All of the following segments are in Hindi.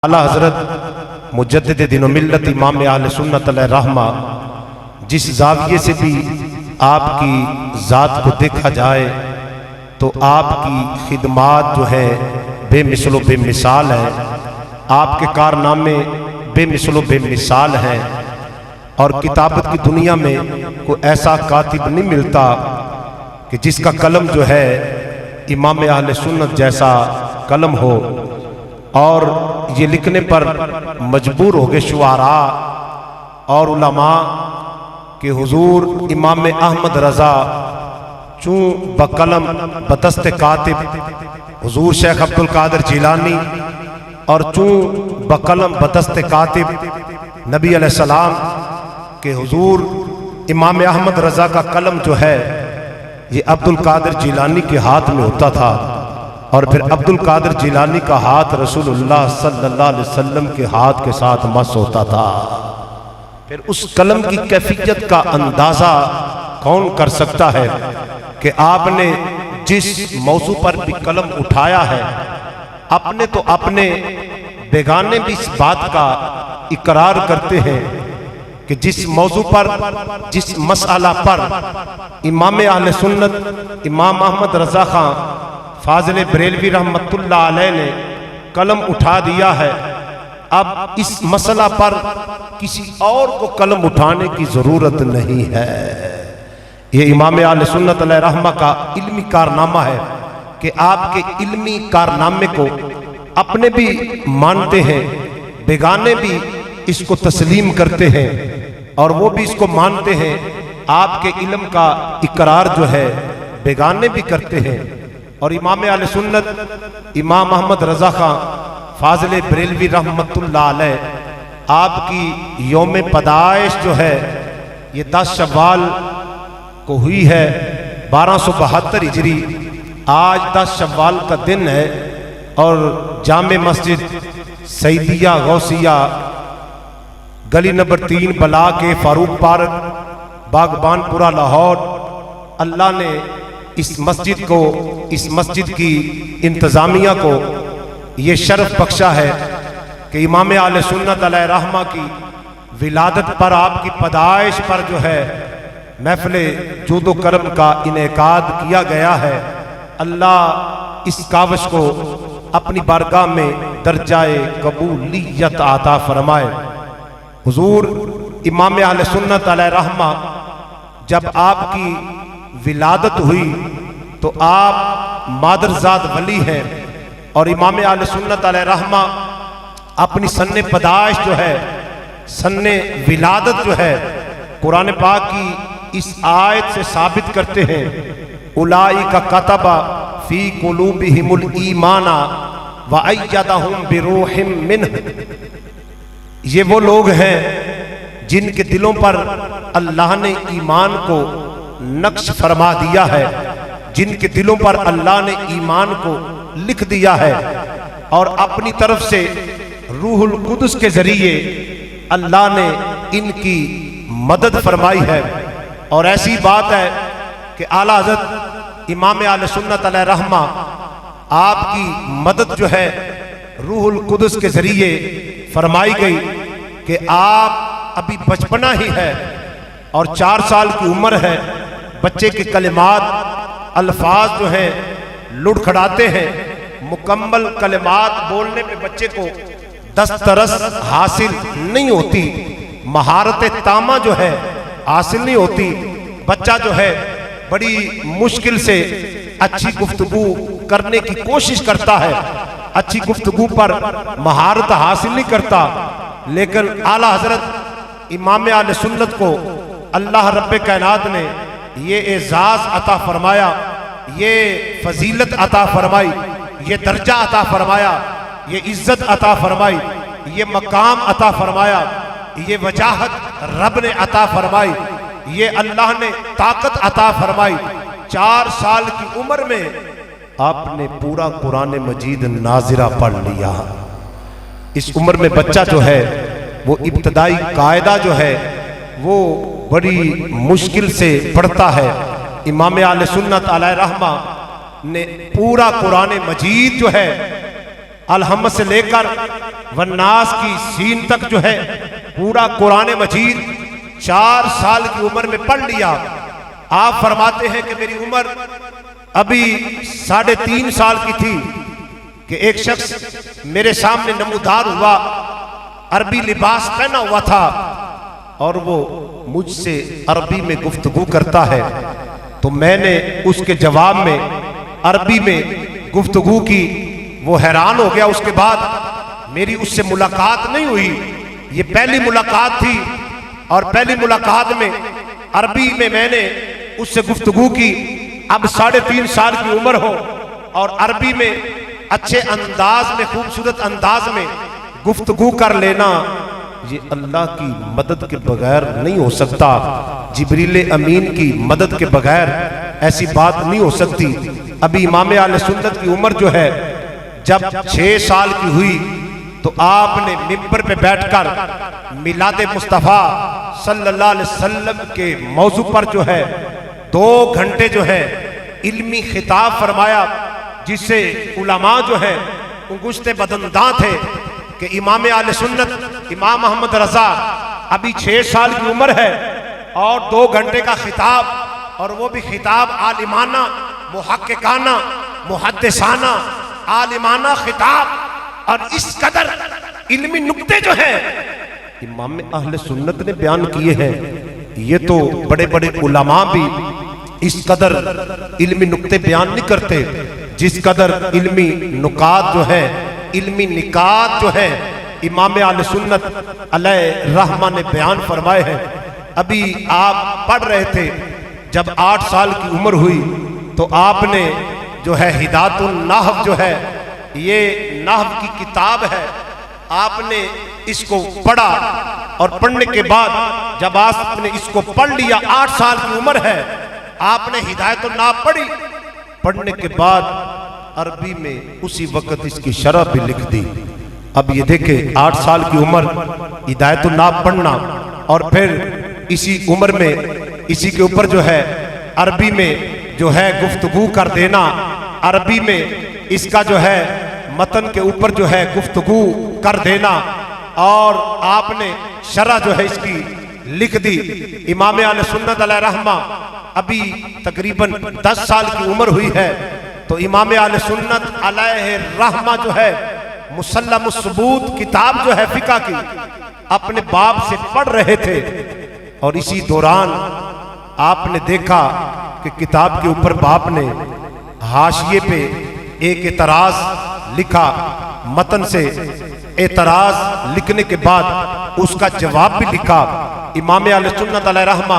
आला हज़रत मुजद्दिद दीन व मिल्लत इमाम अहले सुन्नत रहमा जिस जाविये से भी आपकी ज़ात को देखा जाए तो आपकी खिदमात जो है बेमिसलो बेमिसाल है, आपके कारनामे बेमिसलो बेमिसाल हैं। और किताबत की दुनिया में कोई ऐसा कातिब नहीं मिलता कि जिसका कलम जो है इमाम अहले सुन्नत जैसा कलम हो। और ये लिखने पर मजबूर हो गए शुआरा और उलमा कि हुजूर इमाम अहमद रज़ा चूँ बकलम बदस्त कातिब हुजूर शेख अब्दुल कादिर जिलानी और चूँ बकलम बदस्त कातिब नबी अलैहिस्सलाम के हुजूर इमाम अहमद रज़ा का कलम जो है ये अब्दुल कादिर जिलानी के हाथ में होता था और फिर अब्दुल कादिर जिलानी का हाथ रसूलुल्लाह सल्लल्लाहु अलैहि वसल्लम के हाथ के साथ मस होता था। फिर उस कलम की कैफियत का अंदाज़ा कौन कर सकता है कि आपने जिस मौजू पर भी कलम उठाया है, अपने तो अपने बेगाने भी इस बात का इकरार करते हैं कि जिस मौजू पर जिस मसला पर इमाम अहले सुन्नत इमाम अहमद रज़ा खां फाज़िल बरेलवी रहमतुल्लाह अलैह ने कलम उठा दिया है, अब इस मसला पर किसी और को कलम उठाने की ज़रूरत नहीं है। ये इमाम अहले सुन्नत अलैह रहमा का इल्मी कारनामा है कि आपके इल्मी कारनामे को अपने भी मानते हैं, बेगाने भी इसको तस्लीम करते हैं और वो भी इसको मानते हैं। आपके इल्म का इकरार जो है बेगाने भी करते हैं। और इमाम अहले सुन्नत इमाम अहमद रज़ा खां फाज़िल बरेलवी रहमतुल्लाह अलैह आपकी यौम पैदाइश जो है ये 10 शव्वाल को हुई है 1272 हिजरी। आज 10 शव्वाल का दिन है और जामे मस्जिद सईदिया गौसिया गली नंबर 3 बला के फारूक पार्क बागबानपुरा लाहौर, अल्लाह ने इस मस्जिद की इंतज़ामिया को ये शर्फ बख्शा है कि इमाम अहले सुन्नत अलैह रहमा की विलादत पर आपकी पैदाइश पर जो है महफ़िल जूदो करम का इनेकाद किया गया है। अल्लाह इस कावश को अपनी बारगाह में दर्जाए कबूलियत आता फरमाए। हुजूर इमाम अहले सुन्नत अलैह रहमा जब आपकी विलादत हुई तो आप मादरजाद वली हैं और इमाम अहले सुन्नत अलैह रहमा अपनी सन्ने पैदाइश जो है सन्ने विलादत जो है कुरान पाक की इस आयत से साबित करते हैं, उलाइका कतबा फी कुलूबिहिमुल ईमाना व अय्यदहुम बिरूहिम मिन्ह। ये वो लोग हैं जिनके दिलों पर अल्लाह ने ईमान को नक्श फरमा दिया है, जिनके दिलों पर अल्लाह ने ईमान को लिख दिया है और अपनी तरफ से रूहुल कुदस के जरिए अल्लाह ने इनकी मदद फरमाई है। और ऐसी बात है कि आला हज़रत इमाम अहले सुन्नत अलैह रहमा आपकी मदद जो है रूहुल कुदस के जरिए फरमाई गई कि आप अभी बचपना ही है और 4 साल की उम्र है, बच्चे के कलिमात अल्फाज जो हैं लुढ़खड़ाते हैं। मुकम्मल कलिमात बोलने पे बच्चे को दस्तरस हासिल नहीं होती, महारत तामा जो है हासिल नहीं होती। बच्चा जो है बड़ी मुश्किल से अच्छी गुफ्तगू करने की कोशिश करता है, अच्छी गुफ्तगू पर महारत हासिल नहीं करता। लेकिन आला हजरत इमाम अहले सुन्नत को अल्लाह रब्बे कायनात ने ये एजाज अता फरमाया, ये फजीलत अता फरमाई, ये दर्जा अता फरमाया, ये इज्जत अता फरमाई, ये मकाम अता फरमाया, ये वजाहत रब ने अता फरमाई, ये अल्लाह ने ताकत अता फरमाई। 4 साल की उम्र में आपने पूरा कुरान मजीद नाजिरा पढ़ लिया। इस उम्र में बच्चा जो है वो इब्तदाई कायदा जो है वो बड़ी मुश्किल से पढ़ता है। इमाम अहले सुन्नत अलैह रहमा ने पूरा कुरान मजीद जो है अलहम्द से लेकर वन्नास की सीन तक जो है पूरा कुरान मजीद 4 साल की उम्र में पढ़ लिया। आप फरमाते हैं कि मेरी उम्र अभी 3.5 साल की थी कि एक शख्स मेरे सामने नमूदार हुआ, अरबी लिबास पहना हुआ था और वो मुझसे अरबी में गुफ्तगू करता है। तो मैंने उसके जवाब में अरबी में गुफ्तगू की, वो हैरान हो गया। उसके बाद मेरी उससे मुलाकात नहीं हुई, ये पहली मुलाकात थी और पहली मुलाकात में अरबी में मैंने उससे गुफ्तगू की। अब 3.5 साल की उम्र हो और अरबी में अच्छे अंदाज में, खूबसूरत अंदाज में गुफ्तगू कर लेना, ये अल्लाह की मदद के बगैर नहीं हो सकता। जिब्रील अमीन की मदद के बगैर ऐसी बात नहीं हो सकती। अभी इमाम आले सुन्नत की उम्र जो है जब 6 साल की हुई तो आपने मिंबर पे बैठकर मिलाद मुस्तफ़ा सल्लल्लाहु अलैहि वसल्लम के मौजू पर जो है 2 घंटे जो है इल्मी खिताब फरमाया, जिससे उलमा जो है उंगुश्ते बदनदां थे कि इमाम आले सुन्नत इमाम मोहम्मद रजा अभी 6 साल की उम्र है और 2 घंटे का खिताब, और वो भी खिताब आलिमाना, मुहक्किकाना, मुहद्दिसाना, आलिमाना खिताब। और इस कदर इल्मी नुक्ते जो है इमाम अहले सुन्नत ने बयान किए हैं। ये तो बड़े बड़े उलमा भी इस कदर इल्मी नुक्ते बयान नहीं करते जिस कदर इल्मी नुकात जो है, इल्मी निकात जो है इमाम आले सुन्नत अलैहि रहमा ने बयान फरमाए हैं। अभी आप पढ़ रहे थे, जब 8 साल की उम्र हुई तो आपने जो है हिदायतुन नहव जो है, ये नहव की किताब है, आपने इसको पढ़ा और पढ़ने के बाद जब आपने इसको पढ़ लिया, 8 साल की उम्र है, आपने हिदायतुन नहव पढ़ी। पढ़ने के बाद अरबी में उसी वक्त इसकी शरह भी लिख दी। अब ये देखे 8 साल की उम्र हिदायतुन नहव पढ़ना और फिर इसी उम्र में इसी के ऊपर जो है अरबी में जो है गुफ्तगू कर देना, अरबी में इसका जो है मतन के ऊपर जो है गुफ्तगू कर देना, और आपने शरह जो है इसकी लिख दी। इमाम आले सुन्नत अलैहि रहमा अभी तकरीबन 10 साल की उम्र हुई है तो इमाम आले सुन्नत अलैहि रहमा जो है मुसल्लमुस सुबूत किताब जो है फिका की अपने बाप से पढ़ रहे थे, और इसी दौरान आपने देखा कि किताब के ऊपर बाप ने हाशिए पे एक एतराज लिखा। मतन से एतराज लिखने के बाद उसका जवाब भी लिखा। इमाम आले सुन्नत अलैहि रहमा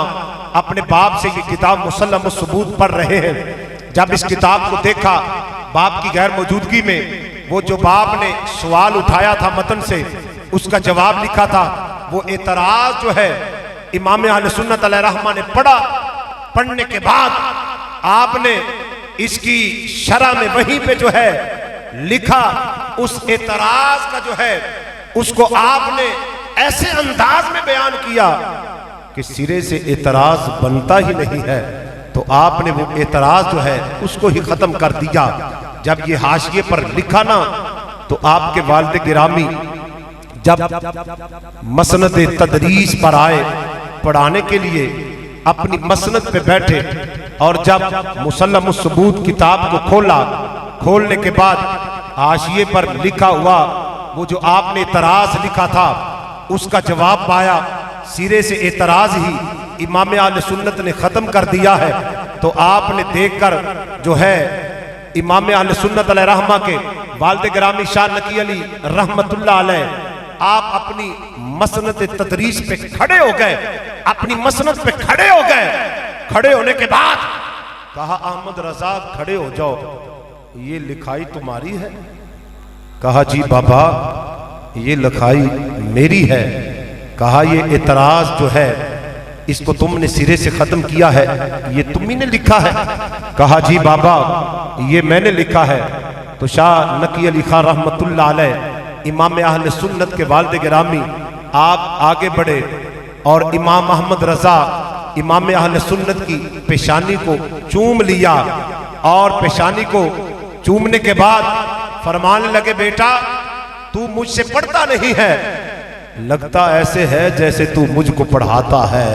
अपने बाप से ये किताब मुसल्लमुस सुबूत पढ़ रहे हैं। जब इस किताब को देखा बाप की गैर मौजूदगी में, वो जो बाप ने सवाल उठाया था मतन से, उसका जवाब लिखा था, वो एतराज जो है इमाम अहले सुन्नत अलैहि रहमा ने पढ़ा। पढ़ने के बाद आपने इसकी शरह में वहीं पे जो है लिखा, उस एतराज का जो है उसको आपने ऐसे अंदाज में बयान किया कि सिरे से एतराज बनता ही नहीं है। तो आपने वो एतराज जो है उसको ही खत्म कर दिया। जब ये हाशिए पर लिखा ना, तो आपके वालिद गिरामी जब मसनद तदरीस पर आए पढ़ाने के लिए, अपनी मसनद पे बैठे, और जब मुसल्लमुस सुबूत किताब को खोला, खोलने के बाद हाशिए पर लिखा हुआ वो जो आपने एतराज लिखा था उसका जवाब पाया। सिरे से एतराज ही इमाम आले सुन्नत ने खत्म कर दिया है। तो आपने देखकर जो है इमाम आले सुन्नत अलैहि रहमा के वालिद गिरामी शाह नकी अली रहमतुल्लाह अलैह, आप अपनी मसनद तदरीस पे खड़े हो गए, अपनी मसनद पे खड़े हो गए। खड़े होने के बाद कहा, अहमद रजा खड़े हो जाओ, ये लिखाई तुम्हारी है? कहा, जी बाबा ये लिखाई मेरी है। कहा, ये एतराज जो है इसको तुमने सिरे से खत्म किया है, ये तुम्ही ने लिखा है? कहा, जी बाबा ये मैंने लिखा है। तो शाह नकी अली खां रहमतुल्लाह अलैह इमाम अहले सुन्नत के वालिद गिरामी, आप आगे बढ़े और इमाम अहमद रजा इमाम अहले सुन्नत की पेशानी को चूम लिया, और पेशानी को चूमने के बाद फरमाने लगे, बेटा तू मुझसे पढ़ता नहीं है, लगता ऐसे है जैसे तू मुझको पढ़ाता है।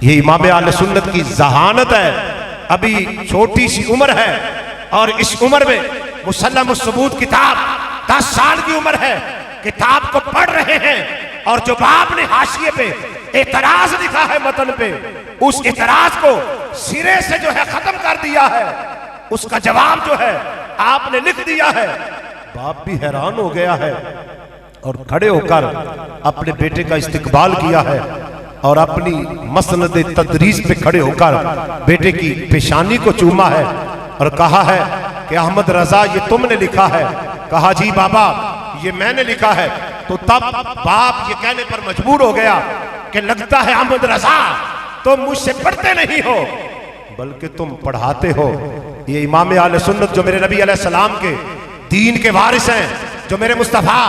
ये इमाम अहले सुन्नत की जहानत है। अभी छोटी सी उम्र है और इस उम्र में मुसल्लमुस-सुबूत किताब 10 साल की उम्र है, किताब को पढ़ रहे हैं और जो बाप ने हाशिए पे एतराज लिखा है मतन पे, उस एतराज को सिरे से जो है खत्म कर दिया है। उसका जवाब जो है आपने लिख दिया है। बाप भी हैरान हो गया है और खड़े होकर अपने बेटे का इस्तकबाल किया है और अपनी मसनद तदरीस पे खड़े होकर बेटे की पेशानी को चूमा है और कहा है कि अहमद रजा ये तुमने लिखा है? कहा जी बाबा ये मैंने लिखा है। तो तब बाप ये कहने पर मजबूर हो गया कि लगता है अहमद रजा तुम मुझसे पढ़ते नहीं हो बल्कि तुम पढ़ाते हो। ये इमाम अहले सुन्नत जो मेरे नबी अलैहिस्सलाम के दीन के वारिस हैं, जो मेरे मुस्तफ़ा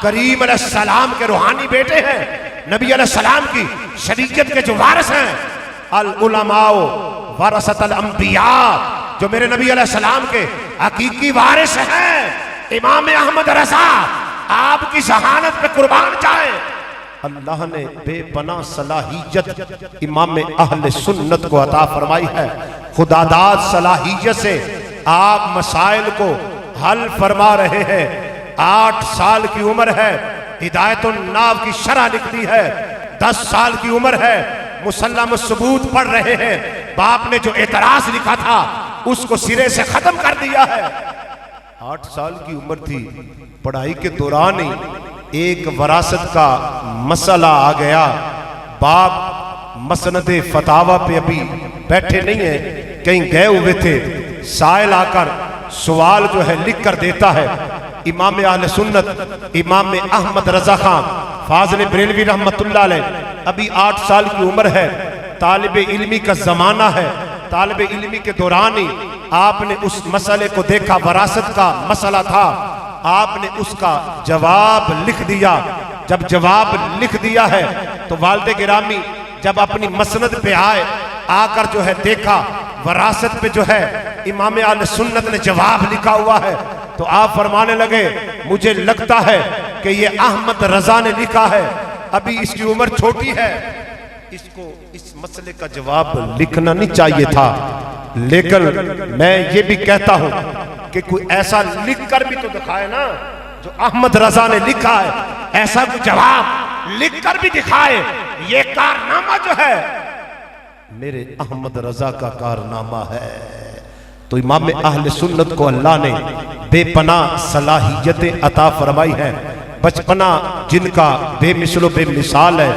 करीम अलैहिस्सलाम के रूहानी बेटे हैं, नबी अलैहिस्सलाम की शरीयत के जो वारिस हैं, अल उलमाओ वरसतुल अंबिया, जो मेरे नबी अलैहिस्सलाम के हकीकी वारिस हैं, इमाम अहमद रजा आपकी शहादत पे कुर्बान जाए। अल्लाह ने बेपनाह सलाहियत इमाम अहले सुन्नत को अता फरमाई है। खुदादाद सलाहियत से आप मसाइल को हल फरमा रहे हैं। 8 साल की उम्र है, हिदायतुन नाव की शरह लिख दी है। 10 साल की उम्र है, मुसल्लमुस-सुबूत पढ़ रहे हैं। बाप ने जो एतराज लिखा था उसको सिरे से खत्म कर दिया है। 8 साल की उम्र थी, पढ़ाई के दौरान ही एक वरासत का मसला आ गया। बाप मसनद फतावा पे अभी बैठे नहीं है, कहीं गए हुए थे। साइल आकर सवाल जो है लिख कर देता है। इमाम अहले सुन्नत इमाम अहमद रजा खान फाज़िल बरेलवी रहमतुल्लाह अलैह, अभी 8 साल की उम्र है, तालिबे इल्मी का जमाना है। तालिबे इल्मी के दौरान ही आपने उस मसले को देखा, वरासत का मसला था, आपने उसका जवाब लिख दिया। जब जवाब लिख दिया है तो वालिद गिरामी जब अपनी मसनद पे आए, आकर जो है देखा वरासत पे जो है इमाम अहले सुन्नत ने जवाब लिखा हुआ है, तो आप फरमाने लगे मुझे लगता है कि ये अहमद रजा ने लिखा है, अभी इसकी उम्र छोटी है, इसको इस मसले का जवाब लिखना नहीं चाहिए था। लेकिन मैं ये भी कहता हूं कि कोई ऐसा लिख कर भी तो दिखाए ना जो अहमद रजा ने लिखा है, ऐसा कोई जवाब लिख कर भी दिखाए। ये कारनामा जो है मेरे अहमद रजा का कारनामा है। तो इमाम अहले सुन्नत को अल्लाह ने बेपनाह सलाहियतें अता फरमाई है। बचपना जिनका बेमिसलो बेमिसाल है,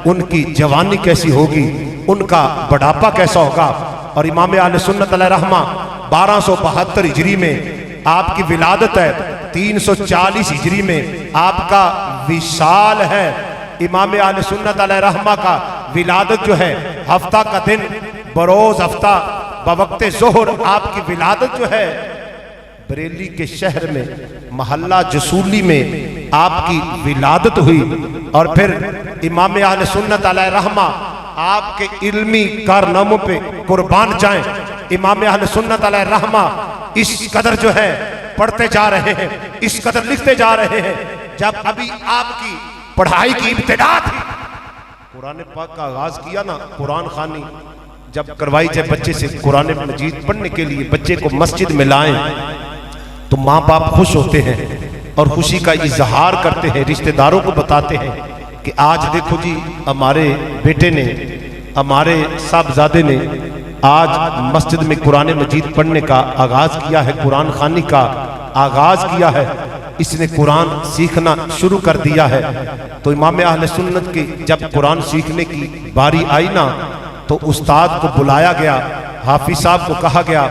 उनकी जवानी कैसी होगी, उनका बुढ़ापा कैसा होगा। और इमाम अहले सुन्नत अलैहि रहमा 1272 हिजरी में आपकी विलादत है, 340 हिजरी में आपका विशाल है। इमाम अहले सुन्नत अलैहि रहमा का विलादत जो है हफ्ता का दिन बरोज हफ्ता बवक्ते जोहर आपकी विलादत जो है बरेली के शहर में महल्ला जसूली में आपकी विलादत हुई। और फिर इमाम अहले सुन्नत अलैहि रहमा आपके इल्मी कारनामों पे कुर्बान जाएं। इमाम अहले कुर्बान अलैहि रहमा इस कदर जो है पढ़ते जा रहे हैं, इस कदर लिखते जा रहे हैं। जब अभी आपकी पढ़ाई की इब्तिदा थी, कुरान पाक का आगाज किया ना, कुरान खानी जब करवाई जाए बच्चे से कुरान मजीद पढ़ने के लिए, बच्चे को मस्जिद में लाएं तो माँ बाप खुश होते हैं और खुशी का इजहार करते हैं, रिश्तेदारों को बताते हैं कि आज देखो जी हमारे बेटे ने, हमारे साहबजादे ने आज मस्जिद में कुरान मजीद पढ़ने का आगाज किया है, कुरान खानी का आगाज किया है, इसने कुरान सीखना शुरू कर दिया है। तो इमाम अहले सुन्नत की जब कुरान सीखने की बारी आई ना, तो उस्ताद को बुलाया गया, हाफिज साहब को कहा गया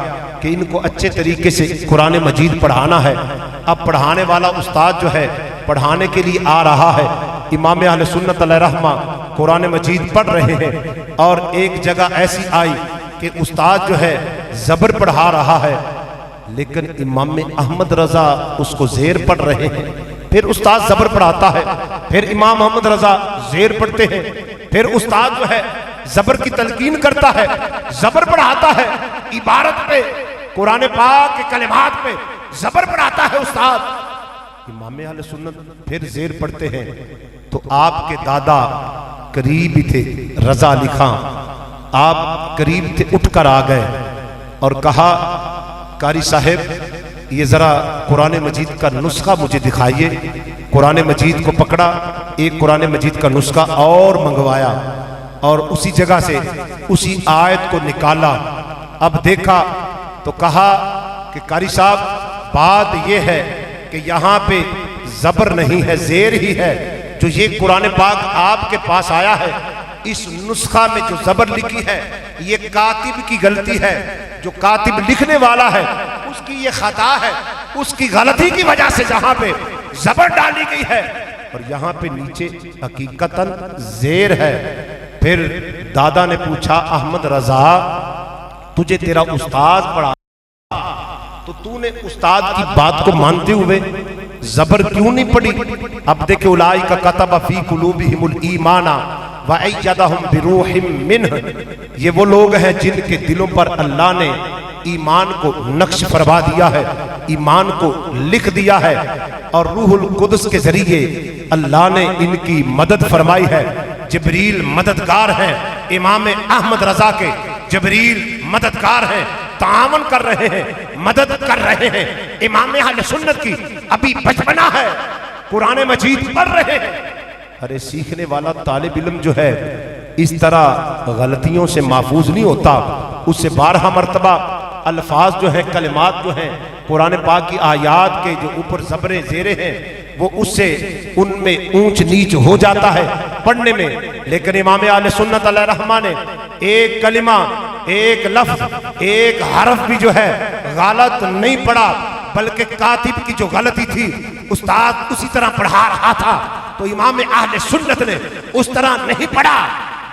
कि इनको अच्छे तरीके से कुरान मजीद पढ़ाना है। अब पढ़ाने वाला उस्ताद जो है पढ़ाने के लिए आ रहा है, इमाम अहले सुन्नत अलैहि रहमा कुरान मजीद पढ़ रहे हैं और एक जगह ऐसी आई कि उस्ताद जो है जबर पढ़ा रहा है, लेकिन इमाम अहमद रजा उसको जेर पढ़ रहे हैं। फिर उस्ताद जबर पढ़ाता है, फिर इमाम अहमद रजा जेर पढ़ते हैं, फिर उस्ताद जो है जबर की तलकीन करता है, जबर पढ़ाता है, इबारत पे, कुरान पाक के कलिमात पे जबर पढ़ाता है उस्ताद। इमाम अहले सुन्नत फिर जेर पढ़ते हैं तो आपके दादा करीब ही थे, रजा अली खां, आप करीब थे, उठकर आ गए और कहा कारी साहब ये जरा कुरान मजीद का नुस्खा मुझे दिखाइए। कुरान मजीद को पकड़ा, एक कुरान मजीद का नुस्खा और मंगवाया और उसी जगह से उसी आयत को निकाला। अब देखा तो कहा कि कारी साहब बात यह है कि यहाँ पे जबर नहीं है, जेर ही है। जो ये कुरान पाक आपके पास आया है, इस नुस्खा में जो जबर लिखी है ये कातिब की गलती है। जो कातिब लिखने वाला है उसकी ये खता है, उसकी गलती की वजह से जहां पे जबर डाली गई है और यहाँ पे नीचे हकीकतन जेर है। फिर दादा ने पूछा अहमद रजा तुझे तेरा उस्ताद पढ़ा तो तूने उस्ताद की बात को मानते हुए जबर क्यों नहीं पढ़ी? अब देखे उलाई का कतबा फी कुलूबिहिमुल ईमाना व अय्यदहुम बिरूहिम मिन्ह, ये वो लोग हैं जिनके दिलों पर अल्लाह ने ईमान को नक्श फरमा दिया है, ईमान को लिख दिया है और रूहुल कुदस के जरिए अल्लाह ने इनकी मदद फरमाई है। जिब्रील मददगार हैं इमाम अहमद रजा के, जिब्रील मददगार हैं, तावन कर रहे हैं, मदद कर रहे हैं। इमाम अहले सुन्नत की अभी बचपना है, कुरान मजीद पढ़ रहे हैं। अरे सीखने वाला तालिब इल्म जो है इस तरह गलतियों से महफूज नहीं होता, उससे 12 मरतबा अल्फाज जो है, कलिमात जो हैं कुरान पाक की आयात के जो ऊपर ज़बरे ज़ेरे हैं वो उससे उनमें ऊंच नीच हो जाता है पढ़ने में। लेकिन इमाम आले सुन्नत अलैहिर्रहमा ने एक कलिमा, एक लफ्ज, एक हरफ भी जो है गलत नहीं पढ़ा, बल्कि कातिब की जो गलती थी उस्ताद उसी तरह पढ़ा रहा था। तो इमाम आले सुन्नत ने उस तरह नहीं पढ़ा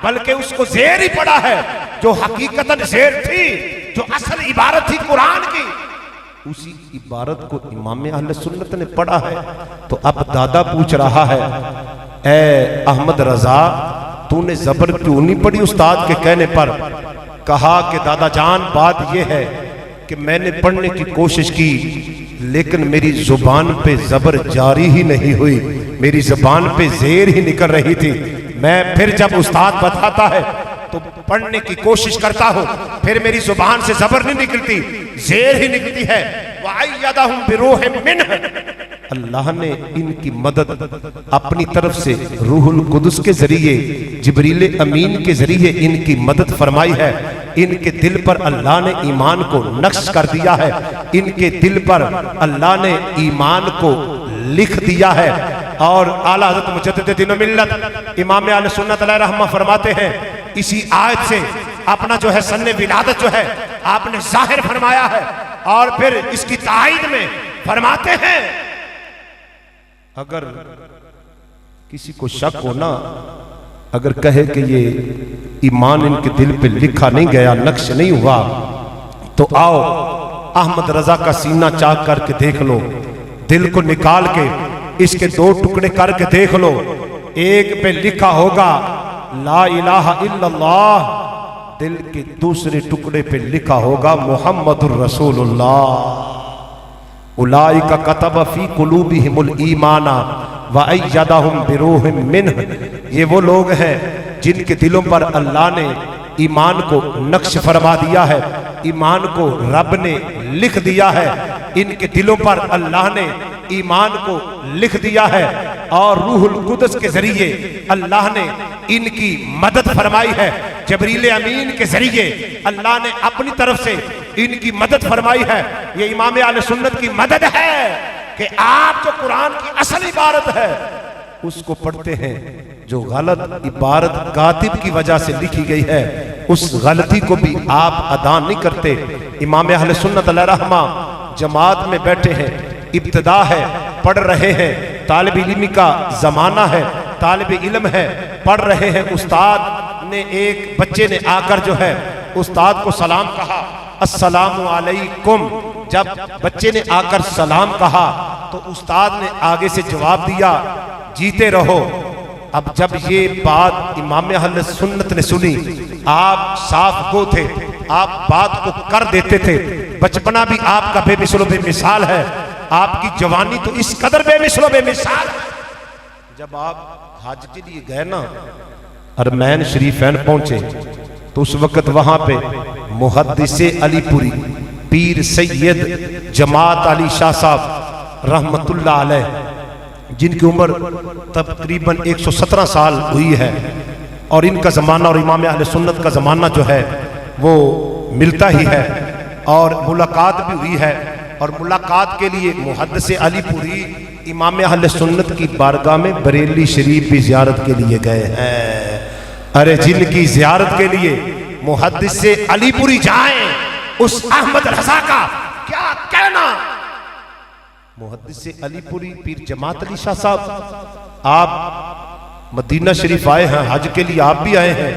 बल्कि उसको जेर ही पढ़ा है जो हकीकतन जेर थी, जो असल इबारत थी कुरान की, उसी इबारत को इमाम अहले सुन्नत ने पढ़ा है। तो अब दादा पूछ रहा है ए अहमद रजा तूने जबर क्यों नहीं पढ़ी उस्ताद के कहने पर? कहा कि दादा जान बात यह है कि मैंने पढ़ने की कोशिश की लेकिन मेरी जुबान पे जबर जारी ही नहीं हुई, मेरी जुबान पे जेर ही निकल रही थी। मैं फिर जब उस्ताद बताता है तो पढ़ने की कोशिश करता हूँ, फिर मेरी जुबान से जबर नहीं निकलती, जेर ही निकलती है। वअय्यदहुम बिरूहिम मिन्ह, अल्लाह ने इनकी मदद अपनी तरफ से रूहुल कुदस के जरिए, जिब्रील अमीन के जरिए इनकी मदद फरमाई है। इनके दिल पर अल्लाह ने ईमान को नक्श कर दिया है, इनके दिल पर अल्लाह ने ईमान को लिख दिया है। और आला हज़रत मुजद्दिद दीन व मिल्लत इमाम अहले सुन्नत अलैहिर्रहमा फरमाते हैं इसी आयत से अपना जो है सन्ने विलादत जो है आपने जाहिर फरमाया है। और फिर इसकी ताईद में फरमाते हैं अगर किसी को शक हो ना, अगर कहे कि ये ईमान इनके दिल पे लिखा नहीं गया, नक्श नहीं हुआ, तो आओ अहमद रजा का सीना चाक करके देख लो, दिल को निकाल के इसके 2 टुकड़े करके देख लो। एक पे लिखा होगा ला इलाहा इल्लल्लाह, दिल के दूसरे टुकड़े पे लिखा होगा मुहम्मदुर रसूलुल्लाह। उलाइका कतब फी कुलूबिहिमुल ईमाना व अय्यदहुम बिरूहिम मिन्ह, ये वो लोग हैं जिनके दिलों पर अल्लाह ने ईमान को नक्श फरमा दिया है, ईमान को रब ने लिख दिया है। इनके दिलों पर अल्लाह ने ईमान को लिख दिया है और रूहुल कुदस के जरिए अल्लाह ने इनकी मदद फरमाई है। जिब्रील अमीन के जरिए अल्लाह ने अपनी तरफ से इनकी मदद फरमाई है। ये इमाम अहले सुन्नत की मदद है कि आप जो कुरान की असल इबारत है उसको पढ़ते हैं, जो गलत इबारत कातिब की वजह से लिखी गई है उस गलती को भी आप अदा नहीं करते। इमाम अहले सुन्नत अलैहिर्रहमा जमात में बैठे हैं, इब्तिदा है, पढ़ रहे हैं, तालिब इल्म का जमाना है, तालिब इल्म है, पढ़ रहे हैं। उस्ताद ने, एक बच्चे ने आकर जो है उस्ताद को सलाम कहा, अस्सलामु अलैकुम। जब बच्चे ने आकर सलाम कहा तो उस्ताद ने आगे से जवाब दिया जीते रहो। अब जब ये बात इमाम अहले सुन्नत ने सुनी आप साफ गो थे, आप बात को कर देते थे। बचपना भी आपका बेमिसलो बेमिसाल है, आपकी जवानी तो इस कदर बेमिसलो बेमिसाल है। जब आप हज के लिए गए ना, हरमैन शरीफैन पहुंचे, तो उस वक्त वहां पे मुहद्दिसे अलीपुरी पीर सैयद जमात अली शाह साहब रहमतुल्लाह अलैह, जिनकी उम्र तकरीबन 117 साल हुई है, और इनका ज़माना और इमाम अहले सुन्नत का ज़माना जो है वो मिलता ही है, और मुलाकात भी हुई है। और मुलाकात के लिए मुहद्दिस अलीपुरी इमाम अहले सुन्नत की बारगाह में बरेली शरीफ भी ज़ियारत के लिए गए हैं। अरे जिनकी ज़ियारत के लिए मुहद्दिस अलीपुरी जाएं, उस अहमद रजा का क्या कहना। मुहद्दिस अलीपुरी पीर जमात अली शाह साहब, आप मदीना शरीफ आए हैं, हज के लिए आप भी आए हैं,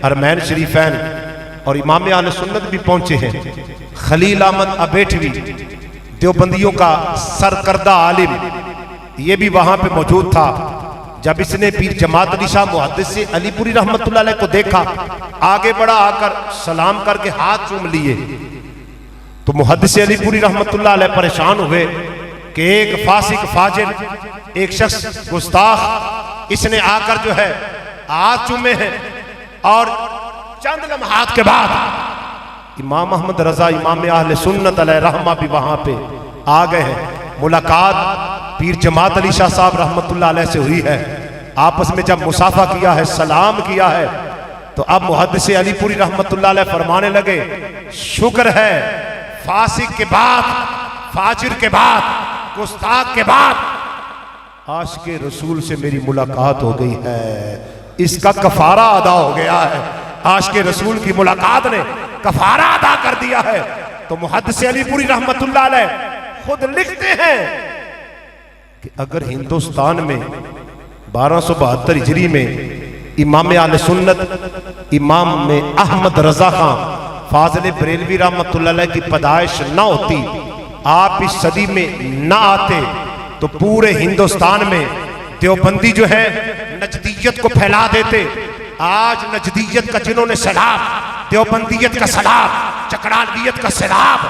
हरमैन शरीफैन, और इमाम अहले सुन्नत भी पहुंचे हैं। खलील अहमद अबेठवी देवबंदियों का सरकर्दा आलिम, ये भी वहां पे मौजूद था। जब इसने पीर जमात अली शाह मुहद्दिस अलीपुरी रहमतुल्लाह अलैह को देखा, आगे बढ़ा, आकर सलाम करके हाथ चूम लिए। तो मुहद्दिस अलीपुरी रहमतुल्लाह अलैह परेशान हुए कि एक फासिक फाजिल, एक शख्स गुस्ताख, इसने आकर जो है हाथ चूमे हैं। और चंद लम्हात के बाद इमाम अहमद रजा इमाम अहले सुन्नत अलैह रहमा भी वहां पे आ गए हैं। मुलाकात पीर जमात अली शाह साहब रहमतुल्लाह अलैह से हुई है। आपस में जब मुसाफा किया है, सलाम किया है, तो अब मुहद्दिस अलीपुरी रहमतुल्लाह अलैह फरमाने लगे, शुक्र है फासिक के बाद, फाजिर के बाद, गुस्ताख के बाद आशिके रसूल से मेरी मुलाकात हो गई है। इसका कफारा अदा हो गया है। आशिके रसूल की मुलाकात ने कफारा अदा कर दिया है। तो मुहद्दिस अलीपुरी रहमतुल्लाह अलैह खुद लिखते हैं कि अगर हिंदुस्तान में 1272 हिजरी में इमाम अहले सुन्नत इमाम में अहमद रजा खां फाजिल बरेलवी रहमतुल्लाह अलैह की पैदाइश न होती, आप इस सदी में न आते, तो पूरे हिंदुस्तान में देवबंदी जो है नजदीयत को फैला देते। आज नजदीयत का जिन्होंने सैलाब, देवबंदियत का सैलाब, चकरालियत का सैलाब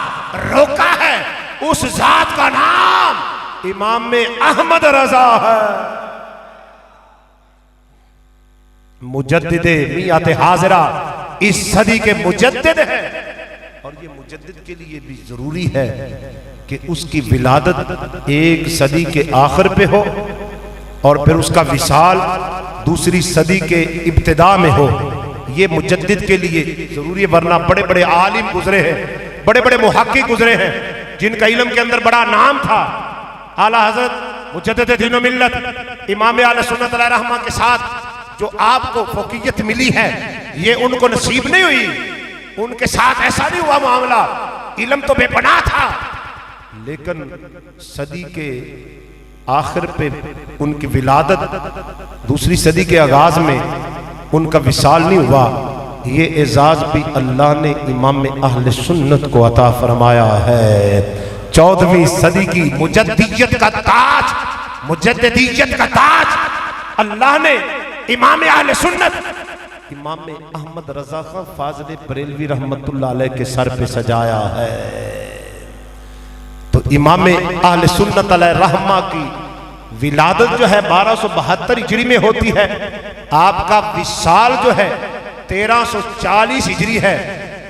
रोका है, उस जात का नाम इमाम में अहमद रजा है। मुजद्दिदे मियात हाजिरा इस सदी के मुजद्दिद है। और ये मुजद्दिद के लिए भी जरूरी है कि उसकी विलादत एक सदी के आखिर पे हो, और फिर उसका विसाल दूसरी सदी के इब्तिदा में हो। ये मुजद्दिद के लिए जरूरी है, वरना बड़े बड़े आलिम गुजरे हैं, बड़े बड़े मुहक्किक गुजरे हैं, जिनका इल्म के अंदर बड़ा नाम था। आला हजरत मुजद्दिद दीन व मिल्लत इमाम अहले सुन्नत अलैहि रहमा के साथ जो आपको फौकियत मिली है, ये उनको नसीब नहीं हुई। उनके साथ ऐसा नहीं हुआ मामला, इल्म तो बेपनाह था, लेकिन सदी के आखिर पे उनकी विलादत, दूसरी सदी के आगाज में उनका विसाल नहीं हुआ। ये एजाज भी अल्लाह ने इमाम अहले सुन्नत को अता फरमाया है। 14वीं सदी की मुजद्दियत का ताज, मुजद्दियत का ताज अल्लाह ने इमाम अहले सुन्नत इमाम अहमद रजा खां फाजिल बरेलवी रहमतुल्लाह अलैह के सर पे सजाया है। तो इमाम अहले सुन्नत अलैह रहमा की विलादत जो है 1272 हिजरी में होती है। आपका विसाल जो है 1340 हिजरी है।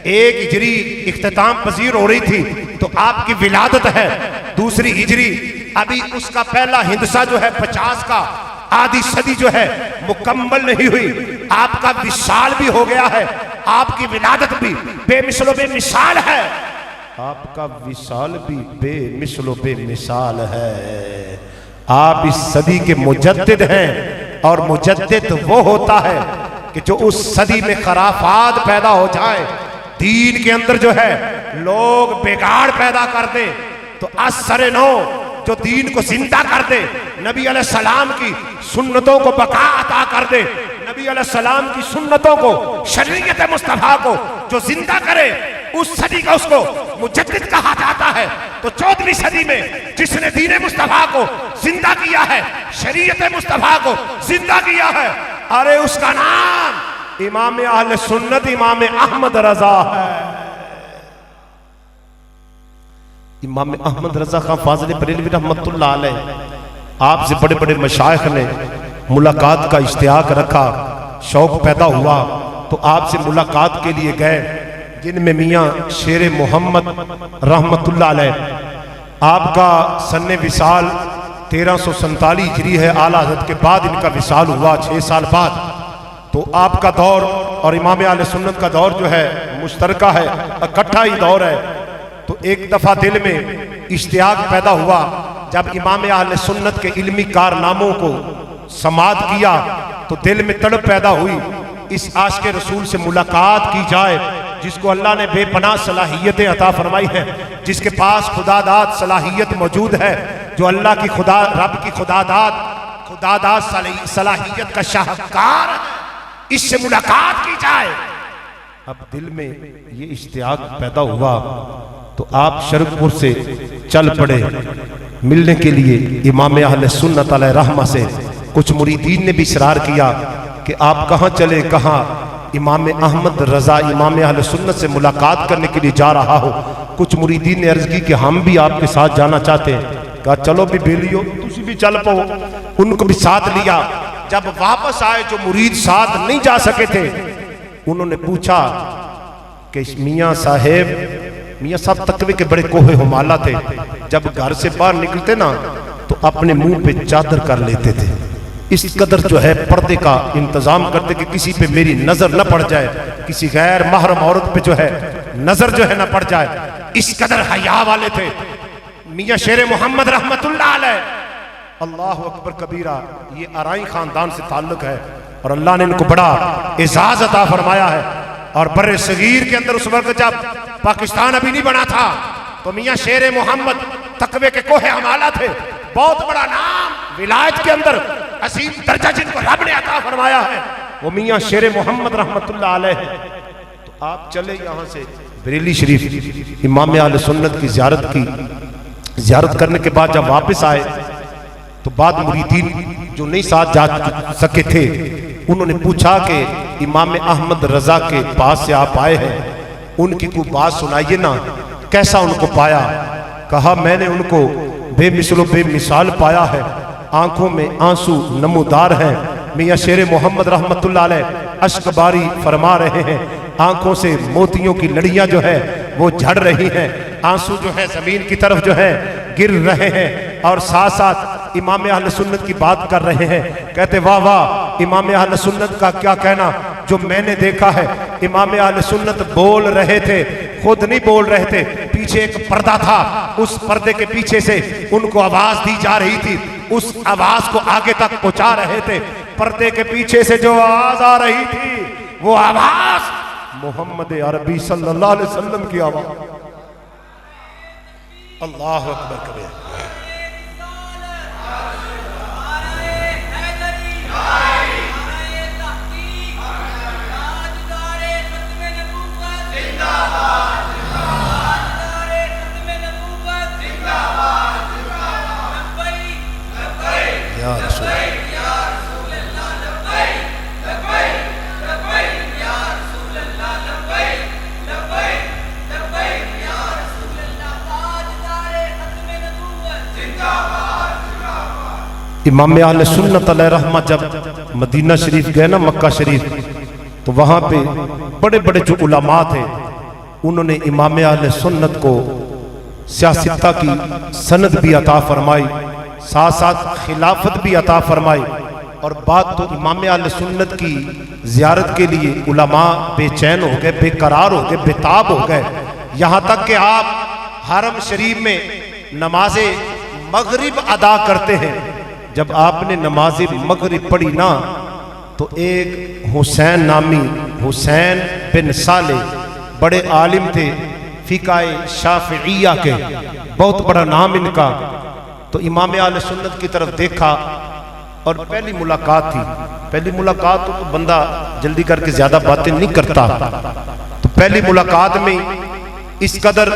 एक हिजरी इख्तिताम पजीर हो रही थी, तो आपकी विलादत है दूसरी हिजरी। अभी उसका पहला हिंदसा जो है 50 का, आधी सदी जो है मुकम्मल नहीं हुई। आपका विसाल भी हो गया है, आपकी विलादत भी बेमिसलो बेमिसाल है, आपका विसाल भी बेमिसलो बेमिसाल है। आप इस सदी के मुजद्दिद हैं, और मुजद्दिद वो होता है कि जो उस सदी में खराफात पैदा हो जाए, दीन के अंदर जो है लोग बिगाड़ पैदा कर दे, तो असर नो जो दीन को जिंदा कर दे, नबी अलैहिस्सलाम की सुन्नतों को बका अता कर दे, नबी अलैहिस्सलाम की सुन्नतों को, शरीयत मुस्तफा को जो जिंदा करे, उस सदी का उसको मुजद्दिद कहा जाता है। तो 14वीं सदी में जिसने दीन मुस्तफा को जिंदा किया है, शरीयत मुस्तफा को जिंदा किया है, अरे उसका नाम इमाम अहले सुन्नत इमाम अहमद रजा है। इमाम अहमद रजा खान फाजिल बरेलवी रहमतुल्लाह अलैह आपसे बड़े बड़े मशाइख ने मुलाकात का इश्तियाक रखा, शौक पैदा हुआ तो आपसे मुलाकात के लिए गए, जिनमें मियाँ शेर मोहम्मद रहमतुल्लाह अलैह आपका सन्ने विसाल 1347 हिजरी है, आला हज़रत के बाद इनका विसाल हुआ 6 साल बाद। तो आपका दौर और इमाम अहले सुन्नत का दौर जो है मुश्तरका है, इकट्ठा ही दौर है। तो एक दफ़ा दिल में इश्तियाक पैदा हुआ, जब इमाम अहले सुन्नत के इल्मी कारनामों को समाअत किया तो दिल में तड़प पैदा हुई, इस आशिक़ रसूल से मुलाकात की जाए, जिसको अल्लाह ने बेपनाह सलाहियतें अता फरमाई है, जिसके पास खुदादाद सलाहियत मौजूद है, जो अल्लाह की खुदा रब की खुदादाद सलाहियत का शाहकार है, इससे मुलाकात की जाए। अब दिल में ये इश्तियाक पैदा हुआ तो आप शरकपुर से चल पड़े मिलने के लिए इमाम अहले सुन्नत अलैहि रहमा से। कुछ मुरीदीन ने भी इसरार किया कि आप कहाँ चले, कहाँ? इमाम अहमद रजा इमाम अहले सुन्नत से मुलाकात करने के लिए जा रहा हो। कुछ मुरीदीन ने अर्ज की कि हम भी आपके साथ जाना चाहते हैं। कहा चलो भी बेलियो, तुसी भी चल पाओ। उनको भी साथ लिया। जब वापस आए जो मुरीद साथ नहीं जा सके थे, उन्होंने पूछा कि मियाँ साहब तकवे के बड़े कोहे हुमाला थे, जब घर से बाहर निकलते ना तो अपने मुंह पे चादर कर लेते थे, इस कदर जो है पर्दे का इंतजाम करते कि किसी पे मेरी नजर न पड़ जाए, किसी गैर महरम औरत पे जो है नजर जो है न पड़ जाए, इस कदर हया वाले थे मियाँ शेर मोहम्मद रहमतुल्लाह अलैह। अल्लाह अकबर कबीरा। ये अराई खानदान से ताल्लुक है और अल्लाह ने इनको बड़ा एजाज अता फरमाया है। और बर्रे सगीर के अंदर उस वक्त जब पाकिस्तान अभी नहीं बना था तो मियाँ शेर मोहम्मद तकवे के कोहे हमाला थे, बहुत बड़ा नाम विलायत के अंदर असीम दर्जा जिनको रब ने अता फरमाया है, वो मियाँ शेर मोहम्मद रहमतुल्लाह अलैह है। तो आप चले यहाँ से बरेली शरीफ इमाम अहले सुन्नत की ज़ियारत करने के बाद जब वापस आए तो बाद मुरीदीन जो नहीं साथ जा सके थे, उन्होंने पूछा कि इमाम अहमद रजा के पास से आप आए हैं, उनकी कोई बात सुनाइए ना, कैसा उनको पाया? कहा मैंने उनको बेमिसलो बेमिसाल पाया है, आंखों में आंसू नमूदार हैं। मियाँ शेर मोहम्मद रहमतुल्लाह अलैह अश्कबारी फरमा रहे हैं, आंखों से मोतियों की लड़ियां जो है वो झड़ रही हैं, आंसू जो है जमीन की तरफ जो है गिर रहे हैं। और साथ साथ इमाम अहले सुन्नत की बात कर रहे हैं, कहते वाह वाह इमाम अहले सुन्नत का क्या कहना, जो मैंने देखा है इमाम अहले सुन्नत बोल रहे थे, खुद नहीं बोल रहे थे, पीछे एक पर्दा था, उस पर्दे के पीछे से उनको आवाज दी जा रही थी, उस आवाज को आगे तक पहुंचा रहे थे। पर्दे के पीछे से जो आवाज आ रही थी वो आवाज मोहम्मद अरबी सल्लल्लाहु अलैहि वसल्लम की आवाज। अल्लाह अकबर कबीर। इमाम अहले सुन्नत अलैहि रहमा जब मदीना शरीफ गए ना, मक्का शरीफ, तो वहाँ पे बड़े बड़े जो उलमा थे उन्होंने इमाम अहले सुन्नत को सियासता की सनद भी अता फरमाई, साथ साथ खिलाफत भी अता फरमाई। और बात तो इमाम अहले सुन्नत की ज़ियारत के लिए उलमा बेचैन हो गए, बेकरार हो गए, बेताब हो गए, यहाँ तक कि आप हरम शरीफ में नमाज मगरिब अदा करते हैं। जब आपने नमाज मगरिब पढ़ी ना तो एक हुसैन नामी, हुसैन बिन साले, बड़े आलिम थे, फ़िक़ाए शाफ़िइया के, बहुत बड़ा नाम इनका। तो इमाम अहले सुन्नत की तरफ देखा और पहली मुलाकात थी। पहली मुलाकात तो बंदा जल्दी करके ज़्यादा बातें नहीं करता, तो पहली मुलाकात में इस कदर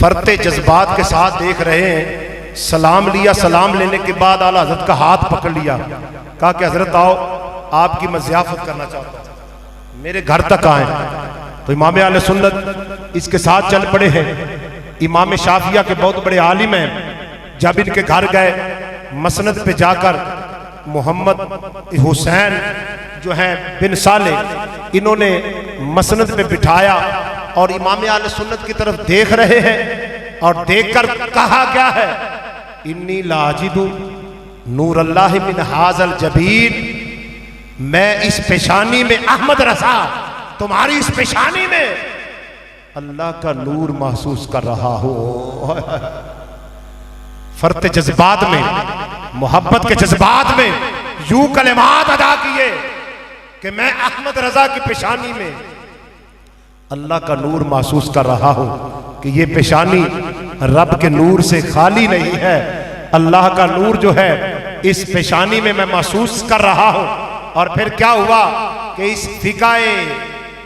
फरते जज्बात के साथ देख रहे हैं। सलाम लिया, सलाम लेने के बाद आला हज़रत का हाथ पकड़ लिया, कहा कि हज़रत आओ, आपकी मैं ज़ियाफ़त करना चाहता हूँ। मेरे घर तक आए। तो इमाम अहले सुन्नत इसके साथ चल पड़े हैं। इमाम शाफिया के बहुत बड़े आलिम हैं, जब इनके घर गए मसनद पे जाकर मोहम्मद हुसैन जो है बिन साले, इन्होंने मसनद पे बिठाया और इमाम अहले सुन्नत की तरफ देख रहे हैं और देखकर कहा क्या है, इन्नी लाजिदु नूर अल्लाह मिन हाजल जबीन, मैं इस पेशानी में, अहमद रजा तुम्हारी इस पेशानी में अल्लाह का नूर महसूस कर रहा हूं। फर्त जज्बात में, मोहब्बत के जज्बात में यूं कलिमात अदा किए कि मैं अहमद रजा की पेशानी में अल्लाह का नूर महसूस कर रहा हूं कि ये पेशानी रब के नूर से खाली नहीं है। अल्लाह का नूर जो है इस पेशानी में मैं महसूस कर रहा हूं। और फिर क्या हुआ कि इस फिकाए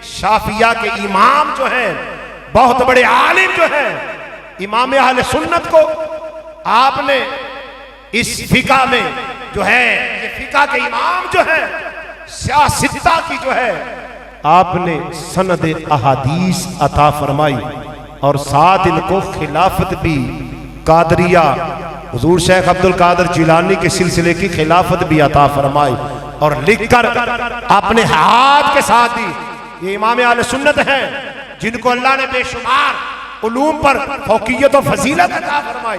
शाफिया के इमाम जो है, बहुत बड़े आलिम जो है, इमाम अहले सुन्नत को आपने इस फिका में जो है, ये फिका के इमाम जो है, सियासत्ता की जो है, आपने सनद अहादीस अता फरमाई और साथ इनको खिलाफत भी, कादरिया हुजूर शेख अब्दुल कादिर जिलानी के सिलसिले की खिलाफत भी अता फरमाई और लिखकर अपने हाथ के साथ दी। ये इमाम अहले सुन्नत हैं जिनको अल्लाह ने बेशुमार उलूम पर फौकियत और फजीलत अता फरमाई,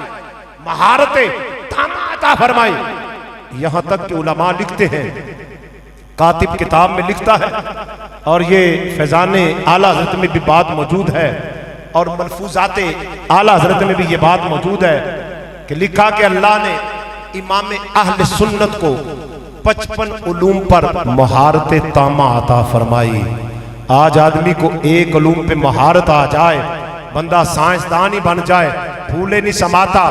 महारतें तामा अता फरमाई। यहां तक कि उलमा लिखते हैं, कातिब किताब में लिखता है और ये फैजाने आला हजरत में भी बात मौजूद है और मलफूजाते आला हजरत में भी ये बात मौजूद है कि लिखा कि अल्लाह ने इमाम अहले सुन्नत को 55 उलूम पर महारत तामा अता फरमाई। आज आदमी को एक उलूम पे महारत आ जाए, बंदा साइंसदान ही बन जाए, फूले नहीं समाता,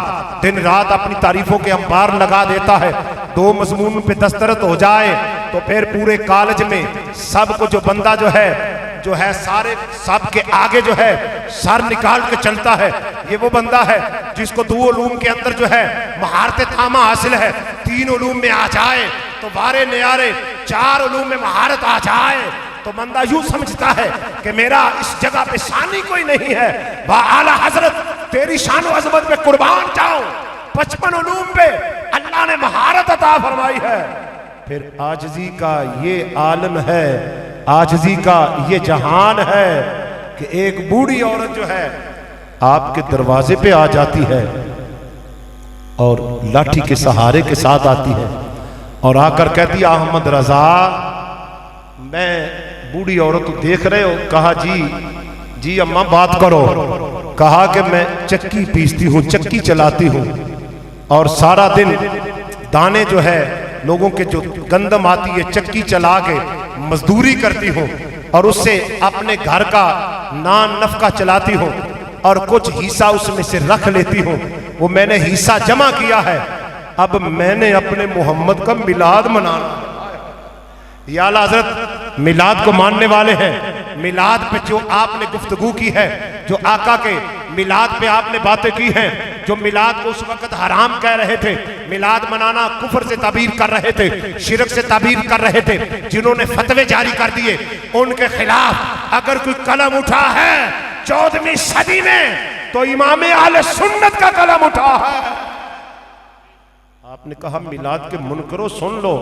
दिन रात अपनी तारीफों के अंबार लगा देता है, 2 मजमून पे दस्तरत हो जाए तो फिर पूरे कॉलेज में सबको जो बंदा जो है सारे सब के आगे जो है सर निकाल के चलता है, ये वो बंदा है जिसको 2 उलूम के अंदर जो है महारत तामा हासिल है। 3 उलूम में आ जाए तो बारे न्यारे, 4 उलूम में महारत आ जाए तो बंदा यूं समझता है कि मेरा इस जगह पे शानी कोई नहीं है। वाह आला हजरत, तेरी शान व अजमत पे कुर्बान जाऊं। 55 उलूम पे अल्लाह ने महारत अता फरमाई है। फिर आजजी का ये आलम है, आजजी का ये जहान है कि एक बूढ़ी औरत जो है आपके दरवाजे पे आ जाती है और लाठी के सहारे के साथ आती है और आकर कहती है, अहमद रजा, मैं बूढ़ी औरत को देख रहे हो? कहा जी अम्मा बात करो। कहा कि मैं चक्की पीसती हूँ, चक्की चलाती हूँ और सारा दिन दाने जो है लोगों के जो गंदम आती है चक्की चला के मजदूरी करती हूँ और उससे अपने घर का नान नफका चलाती हूँ और कुछ हिस्सा उसमें से रख लेती हूँ। वो मैंने हिस्सा जमा किया है, अब मैंने अपने मोहम्मद का मिलाद मनाना। या आला हजरत मिलाद को मानने वाले हैं, मिलाद पे जो आपने गुफ्तगू की है, जो आका के मिलाद पे आपने बातें की हैं, जो मिलाद को उस वक्त हराम कह रहे थे, मिलाद मनाना कुफर से ताबीर कर रहे थे, शिरक से ताबीर कर रहे थे, जिन्होंने फतवे जारी कर दिए, उनके खिलाफ अगर कोई कलम उठा है 14वीं सदी में तो इमाम अहले सुन्नत का कलम उठा है। आपने कहा मिलाद के मुनकरो सुन लो,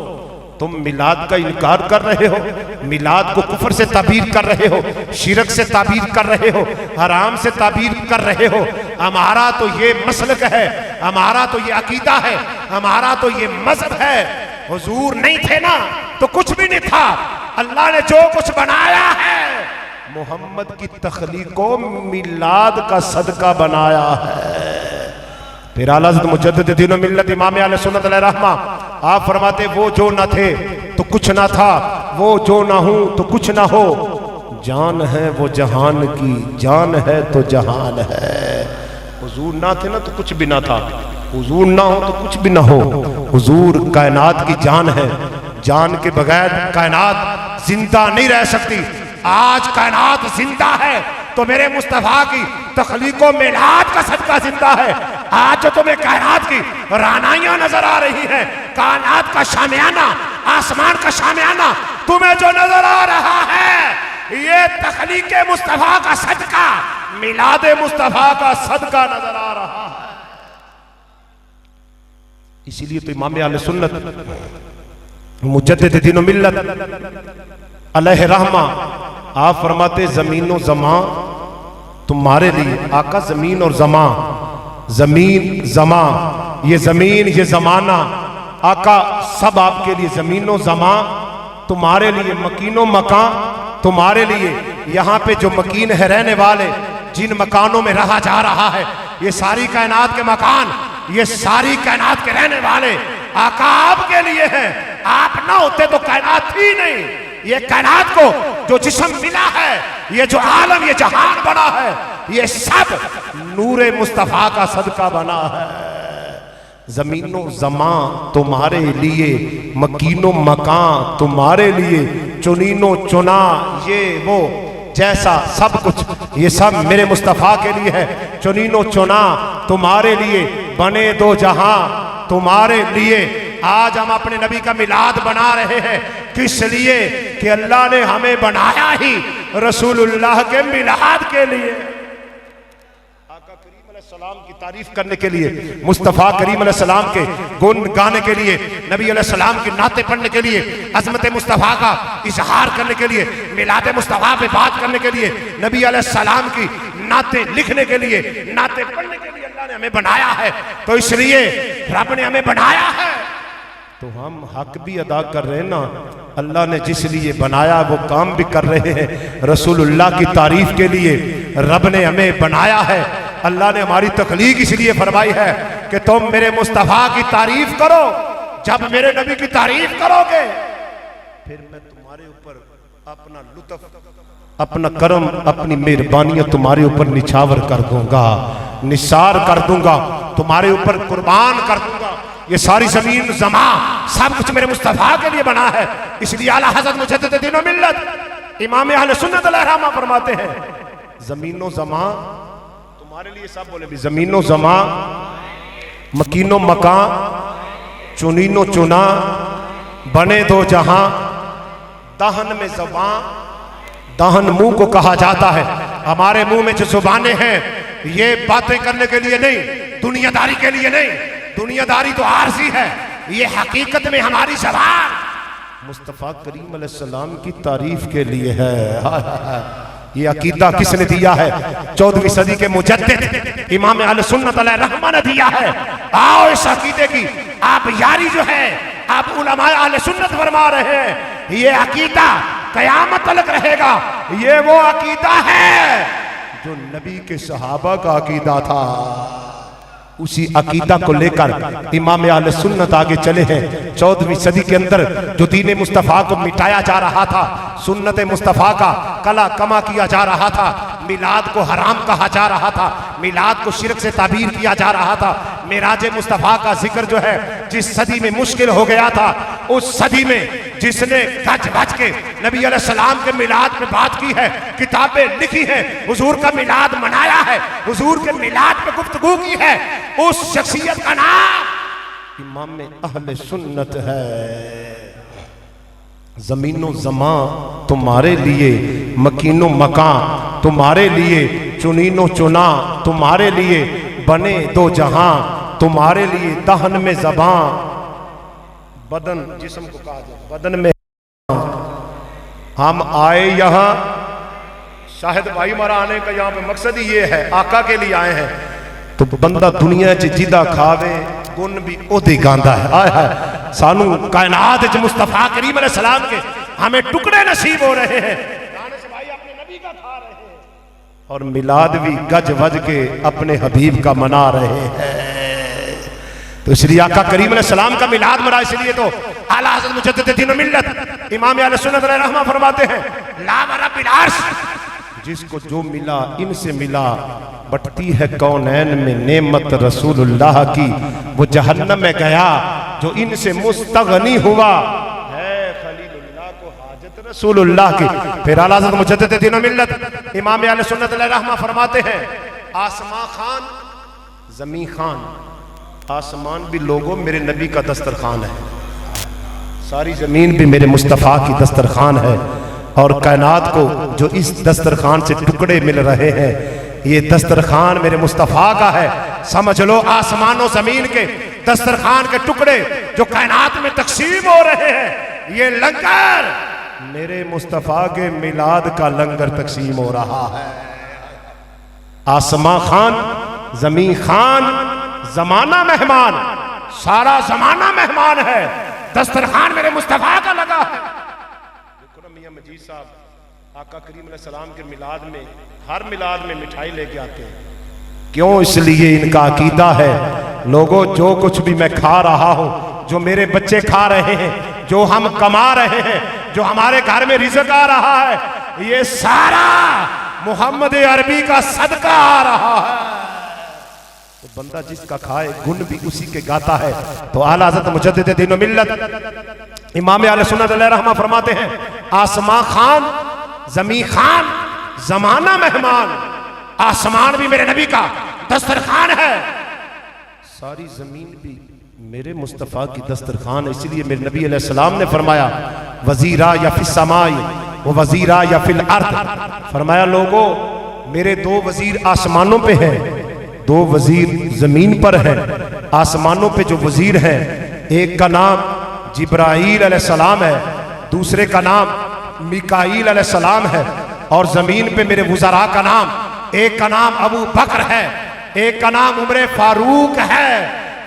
तुम मिलाद का इनकार कर रहे हो, मिलाद को कुफर से ताबीर कर रहे हो, शिरक से ताबीर कर रहे हो, हराम से ताबीर कर रहे हो। हमारा तो ये मसलक है, हमारा तो ये अकीदा है, हमारा तो ये मजहब है। हुजूर नहीं थे ना तो कुछ भी नहीं था, अल्लाह ने जो कुछ बनाया है मोहम्मद की तख्लीको मिलाद का सदका बनाया है। फिर आला हज़रत मुजद्दिद दीन व मिल्लत इमाम अहले सुन्नत अलैहि रहमा आप फरमाते, वो जो न थे तो कुछ ना था, वो जो ना हूं तो कुछ ना हो, जान है वो जहान की, जान है तो जहान है। हुजूर ना थे ना तो कुछ भी ना था, हुजूर ना हो तो कुछ भी ना हो। हुजूर कायनात की जान है, जान के बगैर कायनात जिंदा नहीं रह सकती। आज कायनात जिंदा है तो मेरे मुस्तफा की तख्लीको मिलाद का सदका जिंदा है। आज जो तुम्हें कायनात की रानाइयां नजर आ रही हैं, कायनात का शामियाना आसमान का शामियाना तुम्हें जो नजर आ रहा है ये तखलीक मुस्तफा का सदका, मिलाद मुस्तफा का सदका नजर आ रहा है। इसीलिए तो इमाम अहले सुन्नत मुजद्दिद दीन व मिल्लत अलैहि रहमा आप फरमाते जमीन और जमा तुम्हारे लिए। आका जमीन और जमा, जमीन जमा, ये जमीन ये जमाना आका सब आपके लिए। जमीनो जमा तुम्हारे लिए, मकीनो मकान तुम्हारे लिए। यहाँ पे जो मकीन है रहने वाले, जिन मकानों में रहा जा रहा है, ये सारी कायनात के मकान, ये सारी कायनात के रहने वाले आका आपके लिए है। आप ना होते तो कायनात थी नहीं। ये कायनात को जो जिस्म मिला है, ये जो आलम ये जहान बना है, ये सब नूरे मुस्तफा का सदका बना है। जमीनो जमा तुम्हारे लिए, मकीनो मकान तुम्हारे लिए, चुनीनो चुना ये वो जैसा सब कुछ ये सब मेरे मुस्तफा के लिए है। चुनीनो चुना तुम्हारे लिए, बने दो जहां तुम्हारे लिए। आज हम अपने नबी का मिलाद बना रहे हैं, किस लिए कि अल्लाह ने हमें बनाया ही रसूलुल्लाह के मिलाद के लिए। आका करीम अलैहिस्सलाम की तारीफ करने के लिए, मुस्तफ़ा करीम अलैहिस्सलाम के गुण गाने के लिए, नबी अलैहिस्सलाम की नाते पढ़ने के लिए, अजमत मुस्तफ़ा का इजहार करने के लिए, मिलाद मुस्तफ़ा पे बात करने के लिए, नबी अलैहिस्सलाम की नाते लिखने के लिए, नाते पढ़ने के लिए अल्लाह ने हमें बनाया है। तो इसलिए रब ने हमें बनाया है तो हम हक भी अदा कर रहे हैं ना। अल्लाह ने जिस लिए बनाया वो काम भी कर रहे हैं। रसूलुल्लाह की तारीफ के लिए रब ने हमें बनाया है। अल्लाह ने हमारी तख्लीक इसलिए फरमाई है कि तुम मेरे मुस्तफ़ा की तारीफ करो। जब मेरे नबी की तारीफ करोगे फिर मैं तुम्हारे ऊपर अपना लुत्फ, अपना करम, अपनी मेहरबानियां तुम्हारे ऊपर निछावर कर दूंगा, निसार कर दूंगा, तुम्हारे ऊपर कुर्बान कर दूंगा। ये सारी जमीन जमा सब कुछ मेरे मुस्तफा के लिए बना है। इसलिए आला हज़रत मुजद्दिद दीन व मिल्लत इमाम अहले सुन्नत अलैहि रहमा फरमाते हैं जमीनो जमा तुम्हारे लिए। सब बोले भी जमीनो जमा, मकीनो मकान, चुनीनो चुना, बने दो जहां। दहन में जबां, दहन मुंह को कहा जाता है। हमारे मुंह में जो जुबानें हैं ये बातें करने के लिए नहीं, दुनियादारी के लिए नहीं। दुनियादारी तो आरजी है, ये हकीकत में हमारी ज़बान मुस्तफ़ा करीम अलैहिस्सलाम की तारीफ के लिए है। ये अकीदा किसने दिया है? 14वीं सदी के मुजद्दिद इमाम अहले सुन्नत अलैहि रहमा ने दिया है। आओ इस अकीदे की आप यारी जो है आप उलमाए अहले सुन्नत फरमा रहे हैं। ये अकीदा कयामत तक रहेगा। ये वो अकीदा है जो नबी के सहाबा का अकीदा था। उसी अकीदा को लेकर इमाम अहले सुन्नत आगे चले हैं। 14वीं सदी के अंदर जो दीन मुस्तफ़ा को मिटाया जा रहा था, सुन्नत मुस्तफ़ा का कला कमा किया जा रहा था, मिलाद को हराम कहा जा रहा था, मिलाद को शिरक से ताबीर किया जा रहा था, मेराज मुस्तफ़ा का जिक्र जो है जिस सदी में मुश्किल हो गया था, उस सदी में जिसने गज बज के नबी अलैहिस्सलाम के मिलाद पे बात की है, किताबें लिखी है, हुजूर का मिलाद मनाया है, हुजूर के मिलाद पे गुफ्तगू की है, उस शख्सियत का नाम इमाम अहले सुन्नत है। जमीनो जमा तुम्हारे लिए, मकीनो मकान तुम्हारे लिए, चुनीनो चुना तुम्हारे लिए, बने दो जहां तुम्हारे लिए। दहन में ज़बां, बदन जिस्म को कहा जाए, बदन में हम आए यहाँ शाहिद भाई हमारा आने का यहाँ पे मकसद ही ये है, आका के लिए आए हैं। तो बंदा दुनिया च जिदा खावे गुण भी ओदे गांदा है। आय है सानू कायनात च मुस्तफा करीम अलैहिस्सलाम के हमें टुकड़े नसीब हो रहे हैं। गाने से भाई अपने नबी का खा रहे हैं और मिलाद भी गज वज के अपने हबीब का मना रहे हैं। तो इसलिए आका करीम अलैहिस्सलाम का मिलाद मना। इसलिए तो आला हज़रत मुजद्दिद दीन व मिल्लत इमाम अहले सुन्नत अलैहि रहमा फरमाते हैं ला रब्बिल अर्श, जिसको जो मिला इनसे मिला, बटती है कौनैन में नेमत रसूलुल्लाह की। वो जहन्नम में गया जो इनसे मुस्तगनी हुआ है, खलीलुल्लाह को हाजत रसूलुल्लाह की। फिर आला हज़रत मुजद्दिद दीन व मिल्लत इमाम अहले सुन्नत अलैहि रहमा फरमाते हैं आसमां खान जमी खान, आसमान भी लोगों मेरे नबी का दस्तरखान है, सारी ज़मीन भी मेरे मुस्तफ़ा की दस्तरखान है, और कायनात को जो इस दस्तरखान से टुकड़े मिल रहे हैं, ये दस्तरखान मेरे मुस्तफ़ा का है। समझ लो, आसमानों ज़मीन के दस्तरखान के टुकड़े जो कायनात में तकसीम हो रहे हैं, ये लंगर मेरे मुस्तफ़ा के मिलाद का लंगर तकसीम हो रहा है। आसमां खान, ज़मीन खान, ज़माना मेहमान, सारा ज़माना मेहमान है, दस्तरखान मेरे मुस्तफ़ा का लगा है। देखो ना, मियां मजीद साहब आका करीम अलैहिस्सलाम के मिलाद में, हर मिलाद में मिठाई लेके आते हैं। क्यों? इसलिए इनका अकीदा है, लोगों जो कुछ भी मैं खा रहा हूं, जो मेरे बच्चे खा रहे हैं, जो हम कमा रहे हैं, जो हमारे घर में रिज़्क़ आ रहा है, ये सारा मोहम्मद अरबी का सदका आ रहा है। तो बंदा जिसका खाए गुण भी उसी के गाता है। तो आला हज़रत मुजद्दिद दीन व मिल्लत इमाम अहले सुन्नत अलैहि रहमा फरमाते हैं, आसमां खान, ज़मीन खान, ज़माना मेहमान, आसमान भी मेरे नबी का दस्तरखान है, सारी ज़मीन भी मेरे मुस्तफ़ा की दस्तरखान है। इसलिए मेरे नबी अलैहिस्सलाम ने फरमाया, वज़ीरा या फिस समाई व वज़ीरा या फिल अर्द। फरमाया, लोगों मेरे दो वज़ीर आसमानों पे हैं, दो वज़ीर ज़मीन पर हैं। आसमानों पे जो वज़ीर हैं, एक का नाम जिब्राईल अलैहिस्सलाम है, दूसरे का नाम मिकाईल अलैहिस्सलाम है, और ज़मीन पे मेरे वज़रा का नाम, एक का नाम अबू बकर है, एक का नाम उमर फारूक है।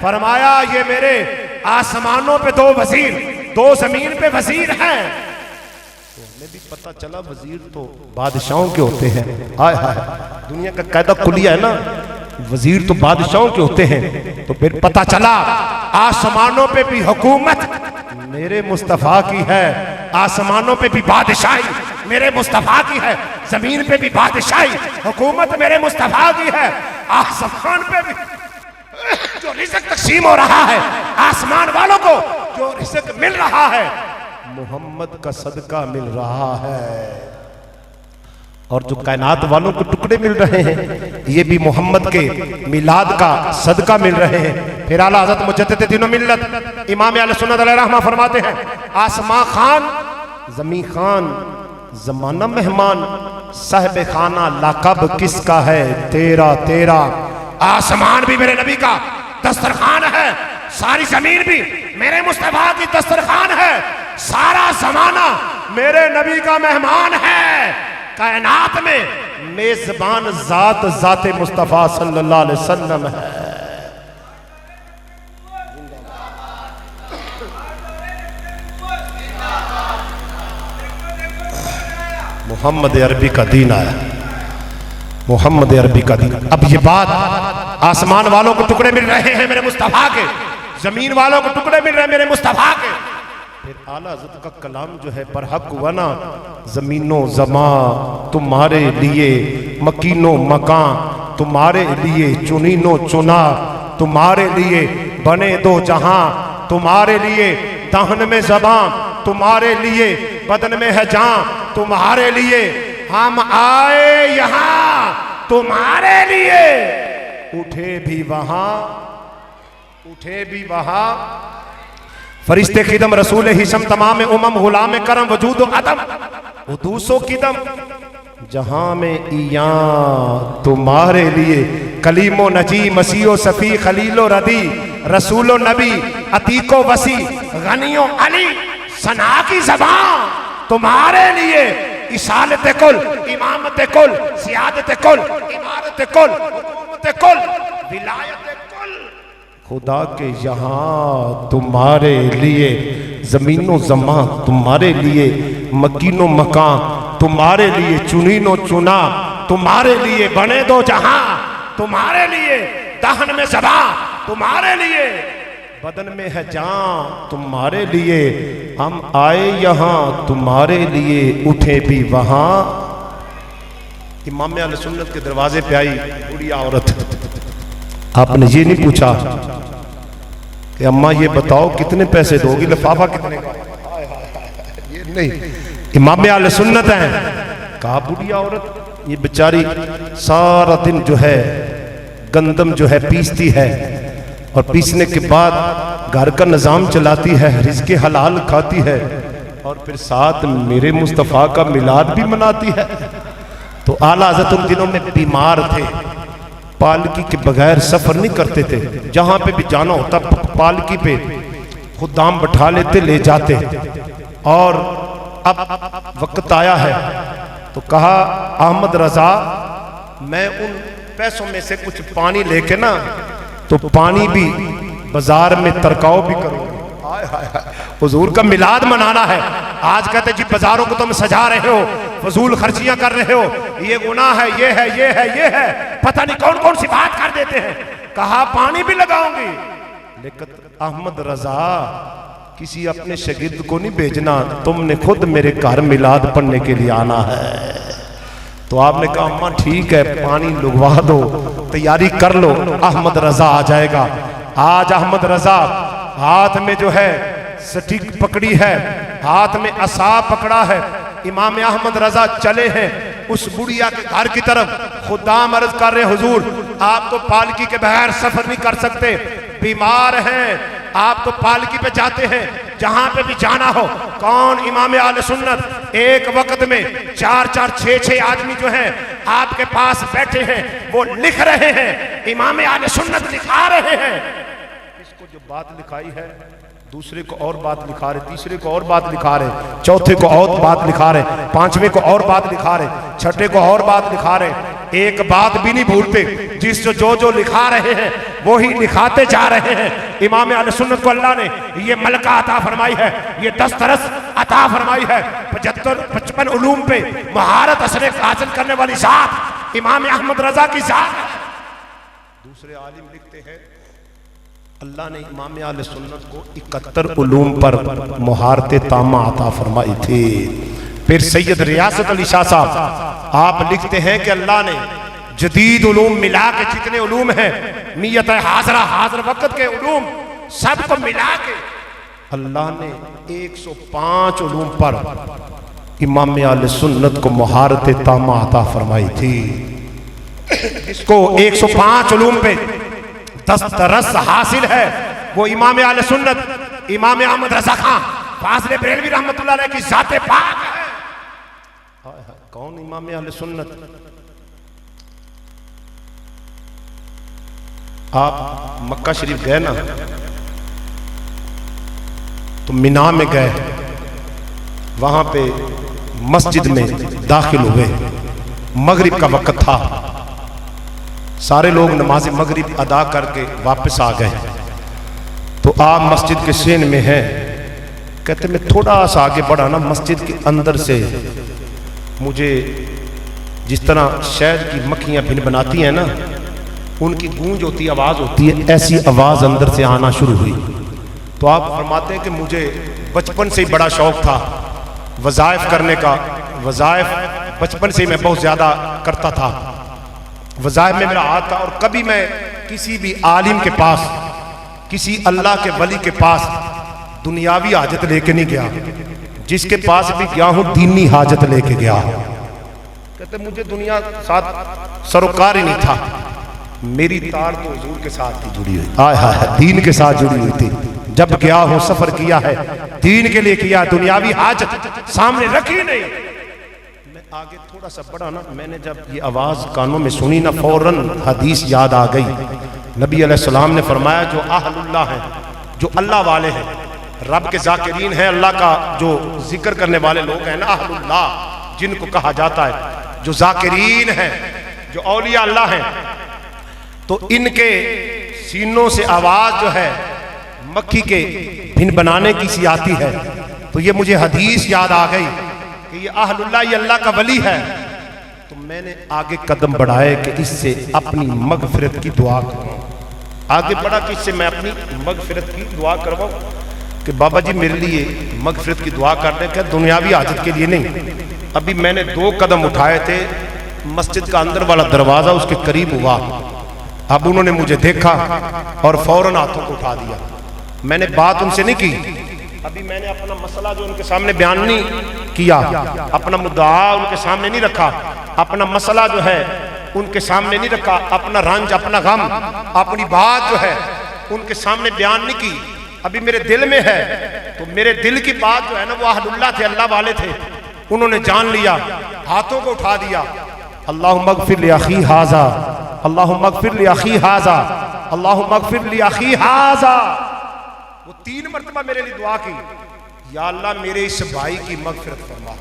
फरमाया, ये मेरे आसमानों पे दो वज़ीर, दो ज़मीन पे वज़ीर हैं। तो हमें भी पता चला वज़ीर तो बादशाहों के होते हैं। हाय हाय, दुनिया का कायदा खुलिया है ना, वज़ीर तो बादशाहों के होते हैं। तो फिर पता चला आसमानों पे भी हुकूमत मेरे मुस्तफ़ा की है, आसमानों पे भी बादशाही मेरे मुस्तफ़ा की है, ज़मीन पे भी बादशाही हुकूमत मेरे मुस्तफ़ा की है। आसमान पे भी जो रिज़्क़ तक़सीम हो रहा है, आसमान वालों को जो रिज़्क़ मिल रहा है, मोहम्मद का सदका मिल रहा है। और जो कायनात वालों को टुकड़े मिल रहे हैं, ये भी मोहम्मद के मिलाद का सदका मिल रहे हैं। फिर आला हज़रत मुजद्दिद दीन व मिल्लत इमाम अहले सुन्नत अलैहि रहमा फरमाते हैं, आसमां खान, ज़मीन खान, ज़माना मेहमान, साहिब खाना लाक़ब किसका है, तेरा तेरा। आसमान भी मेरे नबी का दस्तरखान है, सारी ज़मीन भी मेरे मुस्तफ़ा की दस्तरखान है, सारा ज़माना मेरे नबी का मेहमान है। कायनात में मेज़बान ज़ात ज़ाते मुस्तफ़ा सल्लल्लाहु अलैहि वसल्लम है। मोहम्मद अरबी का दीन आया, मोहम्मद अरबी का दीन। अब ये बात, आसमान वालों को टुकड़े मिल रहे हैं मेरे मुस्तफ़ा के, ज़मीन वालों को टुकड़े मिल रहे हैं मेरे मुस्तफ़ा के। फिर आला हज़रत का कलाम जो है बरहक हुआ ना, ज़मीनो ज़मा तुम्हारे लिए, मकीनो मकान तुम्हारे लिए, चुनीनो चुना तुम्हारे लिए, बने दो जहां तुम्हारे लिए, दाहन में ज़बान तुम्हारे लिए, बदन में है जान तुम्हारे लिए, हम आए यहाँ तुम्हारे लिए, उठे भी वहां, उठे भी वहां, फरिश्ते खिदम रसूल हिशम तमाम उमम गुलाम करम वजूद अदम उदूसो किदम, जहां में इया तुम्हारे लिए, कलीमो नजी मसीहो सफ़ी खलीलो रदी, रसूलो नबी अतीको वसी, गनियो अली, सना की ज़बान तुम्हारे लिए, इसालत कुल, इमामत कुल, सियादत कुल, इमारत कुल, हुकूमत कुल, विलायत कुल, खुदा के यहाँ तुम्हारे लिए, ज़मीनो ज़मा तुम्हारे लिए, मकीनो मकान तुम्हारे लिए, चुनीनो चुना तुम्हारे लिए, बने दो जहां तुम्हारे लिए, दहन में ज़बा तुम्हारे लिए, बदन में है जान तुम्हारे लिए, हम आए यहाँ तुम्हारे लिए, उठे भी वहां। इमाम अहले सुन्नत के दरवाजे पे आई बुढ़िया औरत, आपने ये नहीं पूछा कि अम्मा ये बताओ कितने पैसे दोगी, लिफाफा कितने का, ये नहीं, इमाम अहले सुन्नत हैं। कहा बुढ़िया औरत, ये बेचारी सारा दिन जो है गंदम जो है पीसती है, और पीसने के बाद घर का निज़ाम चलाती है, रिज़्क़े हलाल खाती है और फिर साथ मेरे मुस्तफ़ा का मिलाद भी मनाती है। तो आला हज़रत उन दिनों में बीमार थे, पालकी के बगैर सफ़र नहीं करते थे, जहाँ पे भी जाना होता पालकी पे खुदाम बैठा लेते, ले जाते। और अब वक्त आया है तो कहा अहमद रजा मैं उन पैसों में से कुछ पानी लेके ना तो पानी भी बाजार में तरकाव भी करूंगी। हुजूर का मिलाद मनाना है। आज कहते जी बाजारों को तुम सजा रहे हो, फजूल खर्चियां कर रहे हो, ये गुनाह है, ये है, ये है, ये है, पता नहीं कौन कौन सी बात कर देते हैं। कहा पानी भी लगाऊंगी, लेकिन अहमद रजा किसी अपने शागिर्द को नहीं भेजना, तुमने खुद मेरे घर मिलाद पढ़ने के लिए आना है। तो आपने कहा अम्मा ठीक है, पानी लगवा दो, तैयारी कर लो, अहमद रजा आ जाएगा। आज अहमद रजा हाथ में जो है स्टिक पकड़ी है, हाथ में असा पकड़ा है, इमाम अहमद रजा चले हैं उस बुढ़िया के घर की तरफ। खुदाम अर्ज कर रहे हुजूर आप तो पालकी के बगैर सफर नहीं कर सकते, बीमार हैं, आप तो पालकी पे जाते हैं, जहां पे भी जाना हो। कौन इमाम आले सुन्नत एक वक्त में 4-4, 6-6 आदमी जो हैं आपके पास बैठे हैं, वो लिख रहे हैं, इमाम आले सुन्नत लिखा रहे हैं। इसको जो बात लिखाई है दूसरे को और बात लिखा रहे, तीसरे को और बात लिखा रहे, चौथे को और बात लिखा रहे, पांचवें को और बात लिखा रहे, छठे को और बात लिखा रहे। एक बात भी नहीं भूलते, जिस जो लिखा रहे हैं वो ही लिखाते जा रहे हैं। इमाम अहले सुन्नत को अल्लाह ने ये मलका अता फरमाई है, ये दस्तरस अता फरमाई है। 55 उलूम पे महारत असर हासिल करने वाली जात इमाम अहमद रजा की जात। दूसरे आलिम लिखते हैं अल्लाह ने इमाम अहले सुन्नत को 71 उलूम पर महारत तामा अता फरमाई थी। फिर सैयद रियासत अली शाह साहब आप लिखते हैं कि अल्लाह ने जदीद उलूम मिला के जितने उलूम हैं, नियत हाजरा हाजर वक्त के उलूम सबको मिला के अल्लाह ने 105 उलूम पर इमाम अहले सुन्नत को महारत तामा अता फरमाई थी। इसको 105 उलूम पे दस्तरस हासिल है, वो इमाम अहले सुन्नत इमाम अहमद रजा खां फाज़िल बरेलवी रहमतुल्लाह अलैह की ज़ाते पाक है। कौन इमाम अहले सुन्नत? आप मक्का शरीफ गए ना तो मिना में गए, वहां पे मस्जिद में दाखिल हुए, मगरिब का वक्त था, सारे लोग नमाज मगरिब अदा करके वापस आ गए। तो आप मस्जिद के सेन में हैं, कहते मैं थोड़ा सा आगे बढ़ा ना, मस्जिद के अंदर से मुझे जिस तरह शहद की मक्खियां भिन बनाती हैं ना, उनकी गूंज होती आवाज़ होती है, ऐसी आवाज़ अंदर से आना शुरू हुई। तो आप फरमाते हैं कि मुझे बचपन से ही बड़ा शौक था वज़ाइफ करने का, वज़ाइफ बचपन से ही मैं बहुत ज़्यादा करता था, वज़ाइफ में मेरा हाथ था। और कभी मैं किसी भी आलिम के पास, किसी अल्लाह के वली के पास दुनियावी हाजत लेके नहीं गया, जिसके पास भी गया हूं दीनी हाजत लेके गया। कहते मुझे दुनिया साथ सरोकार ही नहीं था, मेरी तार तो हुजूर के साथ ही जुड़ी हुई, आय हाय दीन के साथ जुड़ी हुई थी। जब गया हूं सफर किया है दीन के लिए किया, दुनियावी हाजत सामने रखी नहीं। मैं आगे थोड़ा सा बढ़ा ना, मैंने जब ये आवाज कानों में सुनी ना, फौरन हदीस याद आ गई। नबी अलैहिस्सलाम ने फरमाया जो अहलुल्लाह है, जो अल्लाह वाले हैं, रब के जाकिरीन हैं, अल्लाह का जो जिक्र करने वाले लोग हैं ना, अहलुल्लाह जिनको कहा जाता है, जो जाकिरीन हैं, जो औलिया अल्लाह हैं, तो इनके सीनों से आवाज जो है मक्खी के भिन बनाने की सी आती है। तो ये मुझे हदीस याद आ गई कि ये अहलुल्लाह, ये अल्लाह का वली है। तो मैंने आगे कदम बढ़ाए कि इससे अपनी मगफिरत की दुआ करूं। आगे बढ़ा कि इससे मैं अपनी मगफिरत की दुआ करवाऊं, कि बाबा जी मेरे लिए मगफिरत की दुआ कर दें, क्या दुनियावी हाजत के लिए नहीं। अभी मैंने 2 कदम उठाए थे, मस्जिद का अंदर वाला दरवाजा उसके करीब हुआ। अब उन्होंने मुझे देखा और फौरन हाथों को उठा दिया। मैंने बात उनसे नहीं की, अभी मैंने अपना मसला जो उनके सामने बयान नहीं किया, अपना मुद्दा उनके सामने नहीं रखा, अपना मसला जो है उनके सामने नहीं रखा, अपना रंज, अपना गम, अपनी बात जो है उनके सामने बयान नहीं की, अभी मेरे दिल में है। तो मेरे दिल की बात जो है ना, वो अहलुल्लाह थे, अल्लाह वाले थे, उन्होंने जान लिया, हाथों को उठा दिया, अल्लाहुम्मा अग़फ़िर ली अख़ी हाज़ा, अल्लाहुम्मा अग़फ़िर ली अख़ी हाज़ा, अल्लाहुम्मा अग़फ़िर ली अख़ी हाज़ा। वो 3 मरतबा मेरे लिए दुआ की, या अल्लाह मेरे इस भाई की मग़फ़िरत फरमा।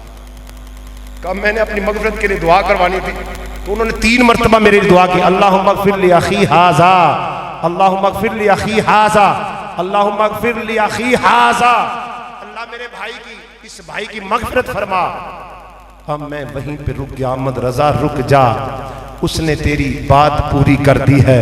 कब मैंने अपनी मग़फ़िरत के लिए दुआ करवानी थी, तो उन्होंने 3 मरतबा मेरे लिए दुआ की, अल्लाहुम्मा अग़फ़िर ली अख़ी हाज़ा, अल्लाहुम्मा अग़फ़िर ली अख़ी हाज़ा, अल्लाहुम्मा अग़फ़िर ली अख़ी हाज़ा। अल्लाह मेरे भाई की, इस भाई की मग़फ़िरत फरमा। अब मैं वहीं पे रुक गया, अहमद रजा रुक जा, उसने तेरी बात पूरी कर दी है,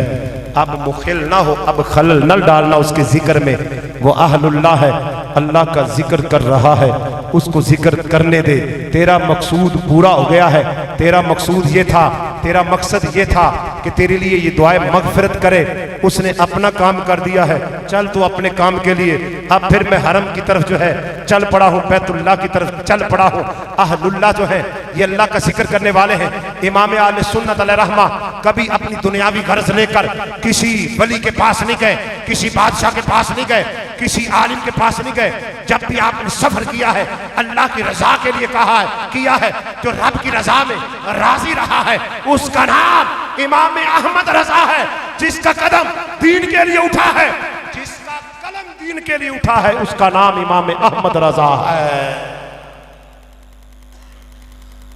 अब मुखिल ना हो, अब खलल न डालना उसके जिक्र में। वो अहलुल्लाह है, अल्लाह का जिक्र कर रहा है, उसको जिक्र करने दे। तेरा मकसूद पूरा हो गया है, तेरा मकसूद ये था, तेरा मकसद ये था कि तेरे लिए ये दुआए मगफिरत करे, उसने अपना काम कर दिया है, चल तू अपने काम के लिए। अब फिर मैं हरम की तरफ जो है चल पड़ा हूँ, बैतुल्लाह की तरफ चल पड़ा हूँ। अहलुल्लाह जो है ये अल्लाह का जिक्र करने वाले हैं। इमाम आले सुन्नत अलैहि रहमा कभी अपनी दुनियावी गर्ज लेकर किसी वली के पास नहीं गए, किसी बादशाह के पास नहीं गए, किसी आलिम के पास नहीं गए। जब भी आपने सफर किया है अल्लाह की रजा के लिए कहा है, किया है, जो रब की रजा में राजी रहा है उसका नाम इमाम अहमद रजा है। जिसका कदम दीन के लिए उठा है, जिसका कलम दीन के लिए उठा है, उसका नाम इमाम अहमद रजा है।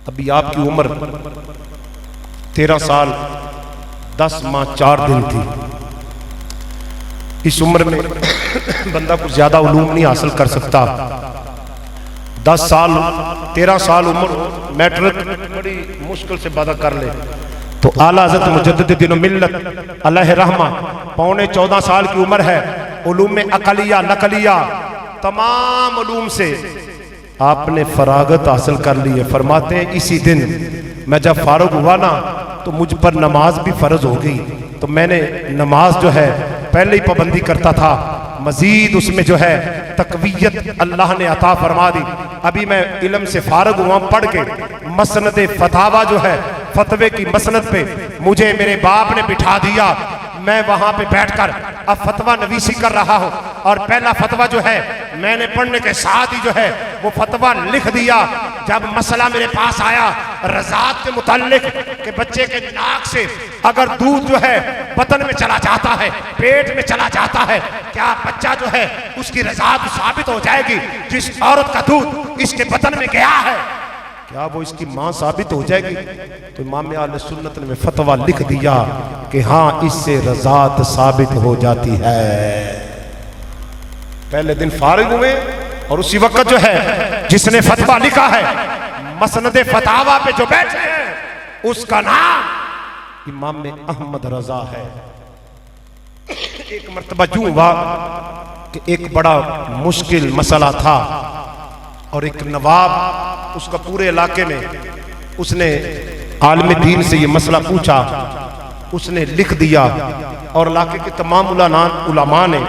अभी आपकी उम्र 13 साल 10 माह 4 दिन थी। इस उम्र में बंदा कुछ ज्यादा उलूम नहीं हासिल कर सकता। 10 साल 13 साल उम्र मैट्रिक बड़ी मुश्किल से बादा कर ले तो आला हज़रत मुजद्दिद दीन मिल्लत अलैहि रहमा 14.25 साल की उम्र है। उलूम अकलिया नकलिया तमाम उलूम से आपने फरागत हासिल कर ली है। फरमाते हैं इसी दिन मैं जब फारूक हुआ ना तो मुझ पर नमाज भी फर्ज हो गई, तो मैंने नमाज जो है पहले ही पाबंदी करता था, मजीद उसमें जो है तकवीयत अल्लाह ने अता फरमा दी। अभी मैं इल्म से फारग हुआ, पढ़ के मसनद फतावा जो है फतवे की मसनद पे मुझे मेरे बाप ने बिठा दिया। मैं वहां पे बैठकर अब फतवा नवीसी कर रहा हूं और पहला फतवा जो है मैंने पढ़ने के साथ ही जो है वो फतवा लिख दिया। जब मसला मेरे पास आया रज़ात के मुताल्लिक कि बच्चे के नाक से अगर दूध जो है बतन में चला जाता है, पेट में चला जाता है, क्या बच्चा जो है उसकी रज़ात साबित हो जाएगी? जिस औरत का दूध इसके बतन में गया है क्या वो इसकी मां साबित हो जाएगी? तो इमाम आले सुन्नत ने फतवा लिख दिया कि हाँ, इससे रज़ात साबित हो जाती है। पहले दिन फारिग हुए और उसी वक्त जो है जिसने फतवा लिखा है मसनद फतावा पे जो बैठे हैं उसका नाम इमाम अहमद रजा है। एक मर्तबा यूं हुआ कि एक बड़ा मुश्किल मसला था और एक नवाब उसका पूरे इलाके में उसने आलिम दीन से ये मसला पूछा, उसने लिख दिया और इलाके के तमाम उलमा ने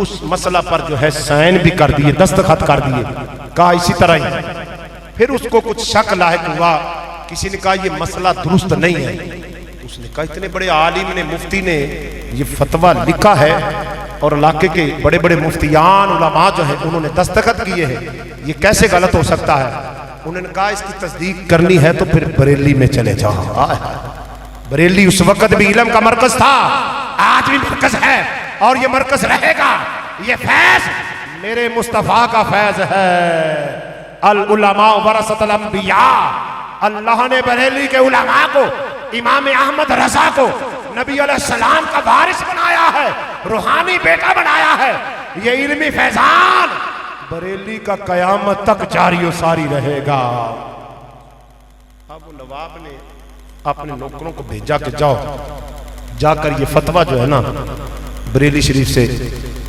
उस मसला पर जो है साइन भी कर दिए, दस्तखत कर दिए। कहा इसी तरह ही। फिर उसको कुछ शक लायक हुआ, किसी ने कहा ये मसला दुरुस्त नहीं है। उसने कहा इतने बड़े आलिम ने, मुफ्ती ने ये फतवा लिखा है और इलाके के बड़े बड़े मुफ्तियान उलमा जो है उन्होंने दस्तखत किए हैं, ये कैसे गलत हो सकता है? उन्होंने कहा इसकी तस्दीक करनी है तो फिर बरेली में चले जाओ। बरेली उस वक्त भी इल्म का मरकज था, आज भी मरकज है और ये मरकज रहेगा। ये फैज मेरे मुस्तफा का फैज है। अल उलमा वरसतुल अंबिया, अल्लाह ने बरेली के उलमा को, इमाम अहमद रजा को नबी अलैहिस्सलाम का वारिस बनाया है, रूहानी बेटा बनाया है। ये इल्मी फैजान बरेली का कयामत तक जारी सारी रहेगा। अब नवाब ने अपने नौकरों को भेजा कि जाओ जाकर ये फतवा जो है ना बरेली शरीफ से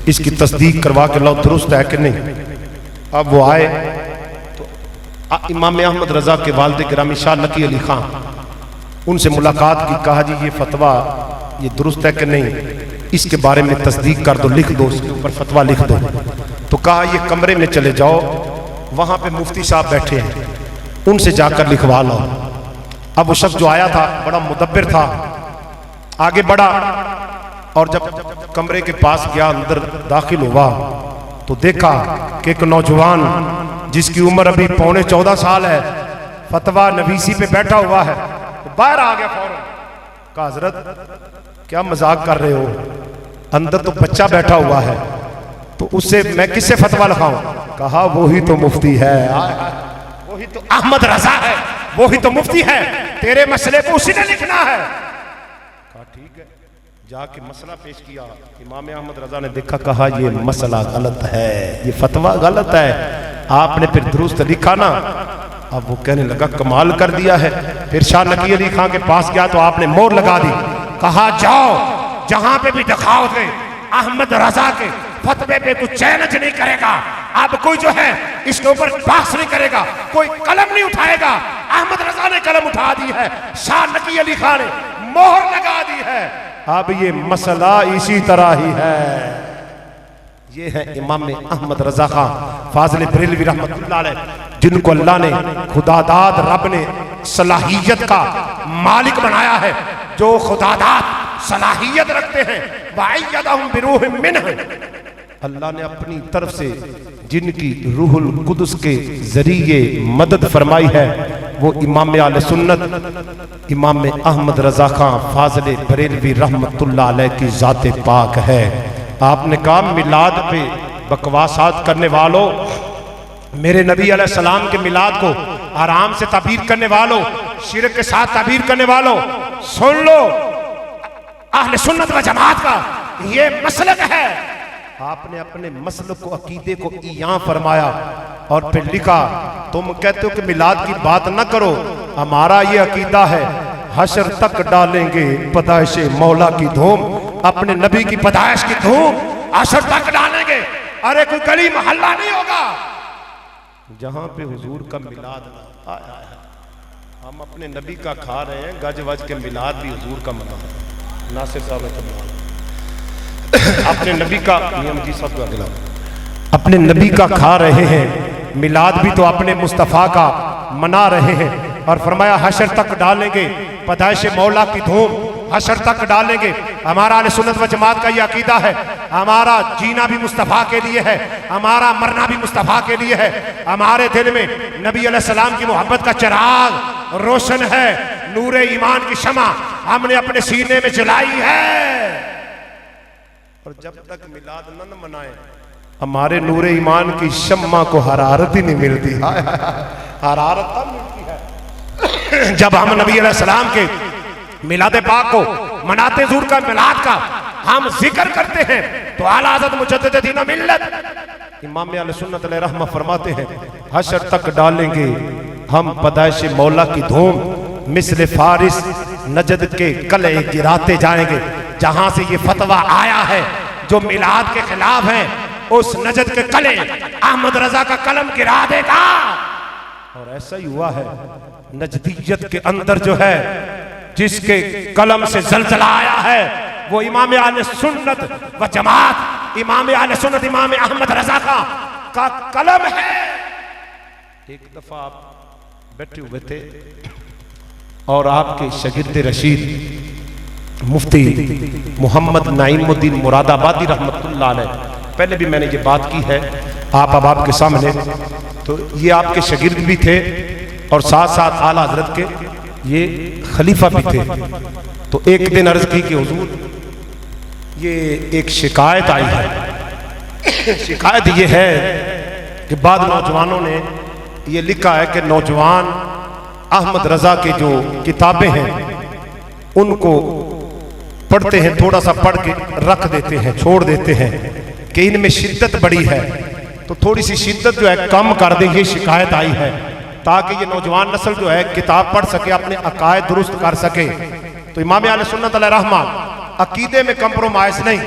इसकी तस्दीक करवा के लाओ, दुरुस्त है कि नहीं। अब वो आए तो इमाम अहमद रजा के वालिद गिरामी शाह नकी अली खां उनसे मुलाकात की। कहा जी ये फतवा ये दुरुस्त है कि नहीं, इसके बारे में तस्दीक कर दो, लिख दो, इसके ऊपर फतवा लिख दो। तो कहा ये कमरे में चले जाओ, वहां पे मुफ्ती साहब बैठे हैं, उनसे जाकर लिखवा लो। अब वो शख्स जो आया था बड़ा मुदब्बिर था, आगे बढ़ा और जब कमरे के पास गया, अंदर दाखिल हुआ तो देखा कि एक नौजवान जिसकी उम्र अभी पौने 14 साल है, फतवा नवीसी पे बैठा हुआ है। तो बाहर आ गया फौरन, कहा हजरत क्या मजाक कर रहे हो, अंदर तो बच्चा बैठा हुआ है, तो उससे मैं किससे फतवा लिखाऊं? कहा वही तो मुफ्ती है, वही तो अहमद रजा है, वही तो मुफ्ती है, तेरे मसले को उसी ने लिखना है। कहा ठीक है, जाके मसला पेश किया। इमाम अहमद रजा ने देखा, कहा ये मसला गलत है, ये फतवा गलत है, आपने फिर दुरुस्त लिखा ना। अब वो कहने लगा कमाल कर दिया है। फिर शाह नकी अली खां के पास गया तो आपने मोहर लगा दी, कहा जाओ जहां पे भी दिखाओगे अहमद रजा के फतवे पे कुछ चैलेंज नहीं करेगा, अब कोई जो है इसके ऊपर बहस नहीं करेगा, कोई कलम नहीं उठाएगा। अहमद रजा ने कलम उठा दी है, शाह नकी अली खां ने मोहर लगा दी है। अब ये मसला इसी तरह ही है। ये है इमाम अहमद रजा खां फाजिल बरेलवी रहमतुल्लाह अलैह, जिनको अल्लाह ने खुदादाद रब ने सलाहियत का मालिक बनाया है, जो खुदादाद सलाहियत रखते हैं। वअय्यदहुम बिरूहिम मिन्ह, अल्लाह ने अपनी तरफ से जिनकी रूहुल कुदस के जरिए मदद फरमाई है, वो इमाम आले सुन्नत इमाम अहमद रजा खां फाजिल बरेलवी रहमतुल्लाह अलैह की जाते पाक है। आपने कहा मिलाद पे बकवासात करने वालों, मेरे नबी अलैहिस्सलाम के मिलाद को आराम से ताबीर करने वालों, शिरक के साथ ताबीर करने वालों, सुन लो, अहले सुन्नत व जमात का ये मसलक है। आपने अपने मसलक को, अकीदे को इयां फरमाया और फिर लिखा, तुम कहते हो कि मिलाद की बात न करो, हमारा ये अकीदा है हशर तक डालेंगे पैदाइश मौला की धूम, अपने नबी की पैदाइश की धूम हशर तक डालेंगे। अरे कोई गली मोहल्ला नहीं होगा जहां पे हुजूर का मिलाद ना आया है। हम अपने नबी का खा रहे हैं, गज वज के मिलाद भी हुजूर का मना है। नासिर साहब अपने नबी का नियम जी सब अगला, अपने नबी का खा रहे हैं, मिलाद भी तो अपने मुस्तफ़ा का मना रहे हैं। और फरमाया हशर तक डालेंगे पैदाइश मौला की धूम, हशर तक डालेंगे। हमारा अहले सुन्नत व जमात का ये अकीदा है, हमारा जीना भी मुस्तफ़ा के लिए है, हमारा मरना भी मुस्तफ़ा के लिए है। हमारे दिल में नबी अलैहिस्सलाम की मोहब्बत का चिराग रोशन है, नूरे ईमान की शमा हमने अपने सीने में जलाई है। और जब तक मिलाद न मनाए हमारे नूरे ईमान की शम्मा को हरारत ही नहीं मिलती। हरारत तब मिलती है जब हम नबी अलैहिस्सलाम के मिलाद पाक को मनाते, हुजूर का मिलाद का हम जिक्र करते हैं, तो आला हज़रत मुजद्दिद दीन व मिल्लत इमाम अहले सुन्नत अलैहि रहमह फरमाते हैं, हशर तक डालेंगे हम पैदाइश मौला की धूम, मिस्ल फारिस नजद के कले गिराते जाएंगे। जहां से ये फतवा आया है जो मिलाद के खिलाफ है, उस नजद के कले अहमद रजा का कलम गिरा देगा। और ऐसा ही हुआ है, नजदीयत के अंदर जो है जिसके कलम से जलजला आया है, वो इमाम आले सुन्नत व जमात इमाम आले सुन्नत इमाम अहमद रजा का कलम है। एक दफा आप बैठे हुए थे और आपके शागिर्द रशीद मुफ्ती मोहम्मद नाइमुद्दीन मुरादाबादी रहमतुल्लाह अलैह, पहले भी मैंने ये बात की है आप अब आपके सामने, तो ये आपके शागिर्द भी थे और साथ साथ आला हजरत के ये खलीफा भी थे। तो एक दिन अर्ज की कि हुजूर ये एक शिकायत आई है। शिकायत ये है कि बाद नौजवानों ने ये लिखा है कि नौजवान अहमद रजा के जो किताबें हैं उनको पढ़ते हैं, थोड़ा सा पढ़ के रख देते हैं, छोड़ देते हैं कि इनमें शिद्दत बड़ी है, तो थोड़ी सी शिद्दत जो है कम कर दें। ये शिकायत आई है ताकि ये नौजवान नस्ल जो है किताब पढ़ सके, अपने अकायद दुरुस्त कर सके। तो इमाम अहले सुन्नत अलैहि रहमह अकीदे में कंप्रोमाइज नहीं,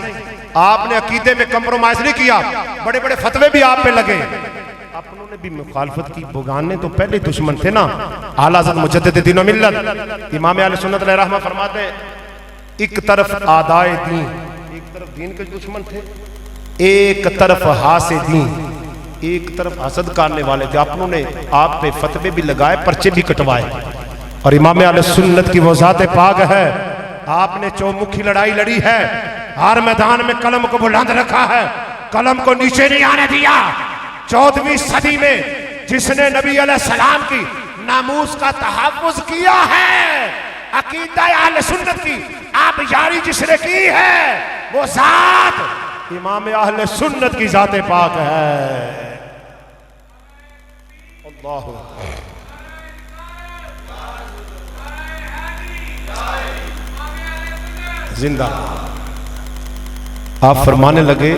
आपने अकीदे में कंप्रोमाइज नहीं किया, बड़े बड़े फतवे भी आप पे लगे, अपनों ने भी मुखालफत की। बुगाने तो पहले दुश्मन थे ना। आला हज़रत मुजद्दिद दीन व मिल्लत इमाम अहले सुन्नत अलैहि रहमह फरमाते हैं, एक तरफ आदाए दीन, एक तरफ दीन के दुश्मन थे, एक तरफ हासे दीन, एक तरफ हसद करने वाले थे। अपनों ने आप पे फतवे भी लगाए, पर्चे भी कटवाए। और इमाम अहले सुन्नत की वो ज़ात पाक है, आपने चौमुखी लड़ाई लड़ी है, हर मैदान में कलम को बुलंद रखा है, कलम को नीचे नहीं आने दिया। 14वीं सदी में जिसने नबी अलैहिस्सलाम की नामूस का तहफ़्फ़ुज़ किया है, अकीदा अहले सुन्नत की आप यारी जिसने की है, वो जात इमाम अहले सुन्नत की जाते पाक है। अल्लाह जिंदा। आप फरमाने लगे,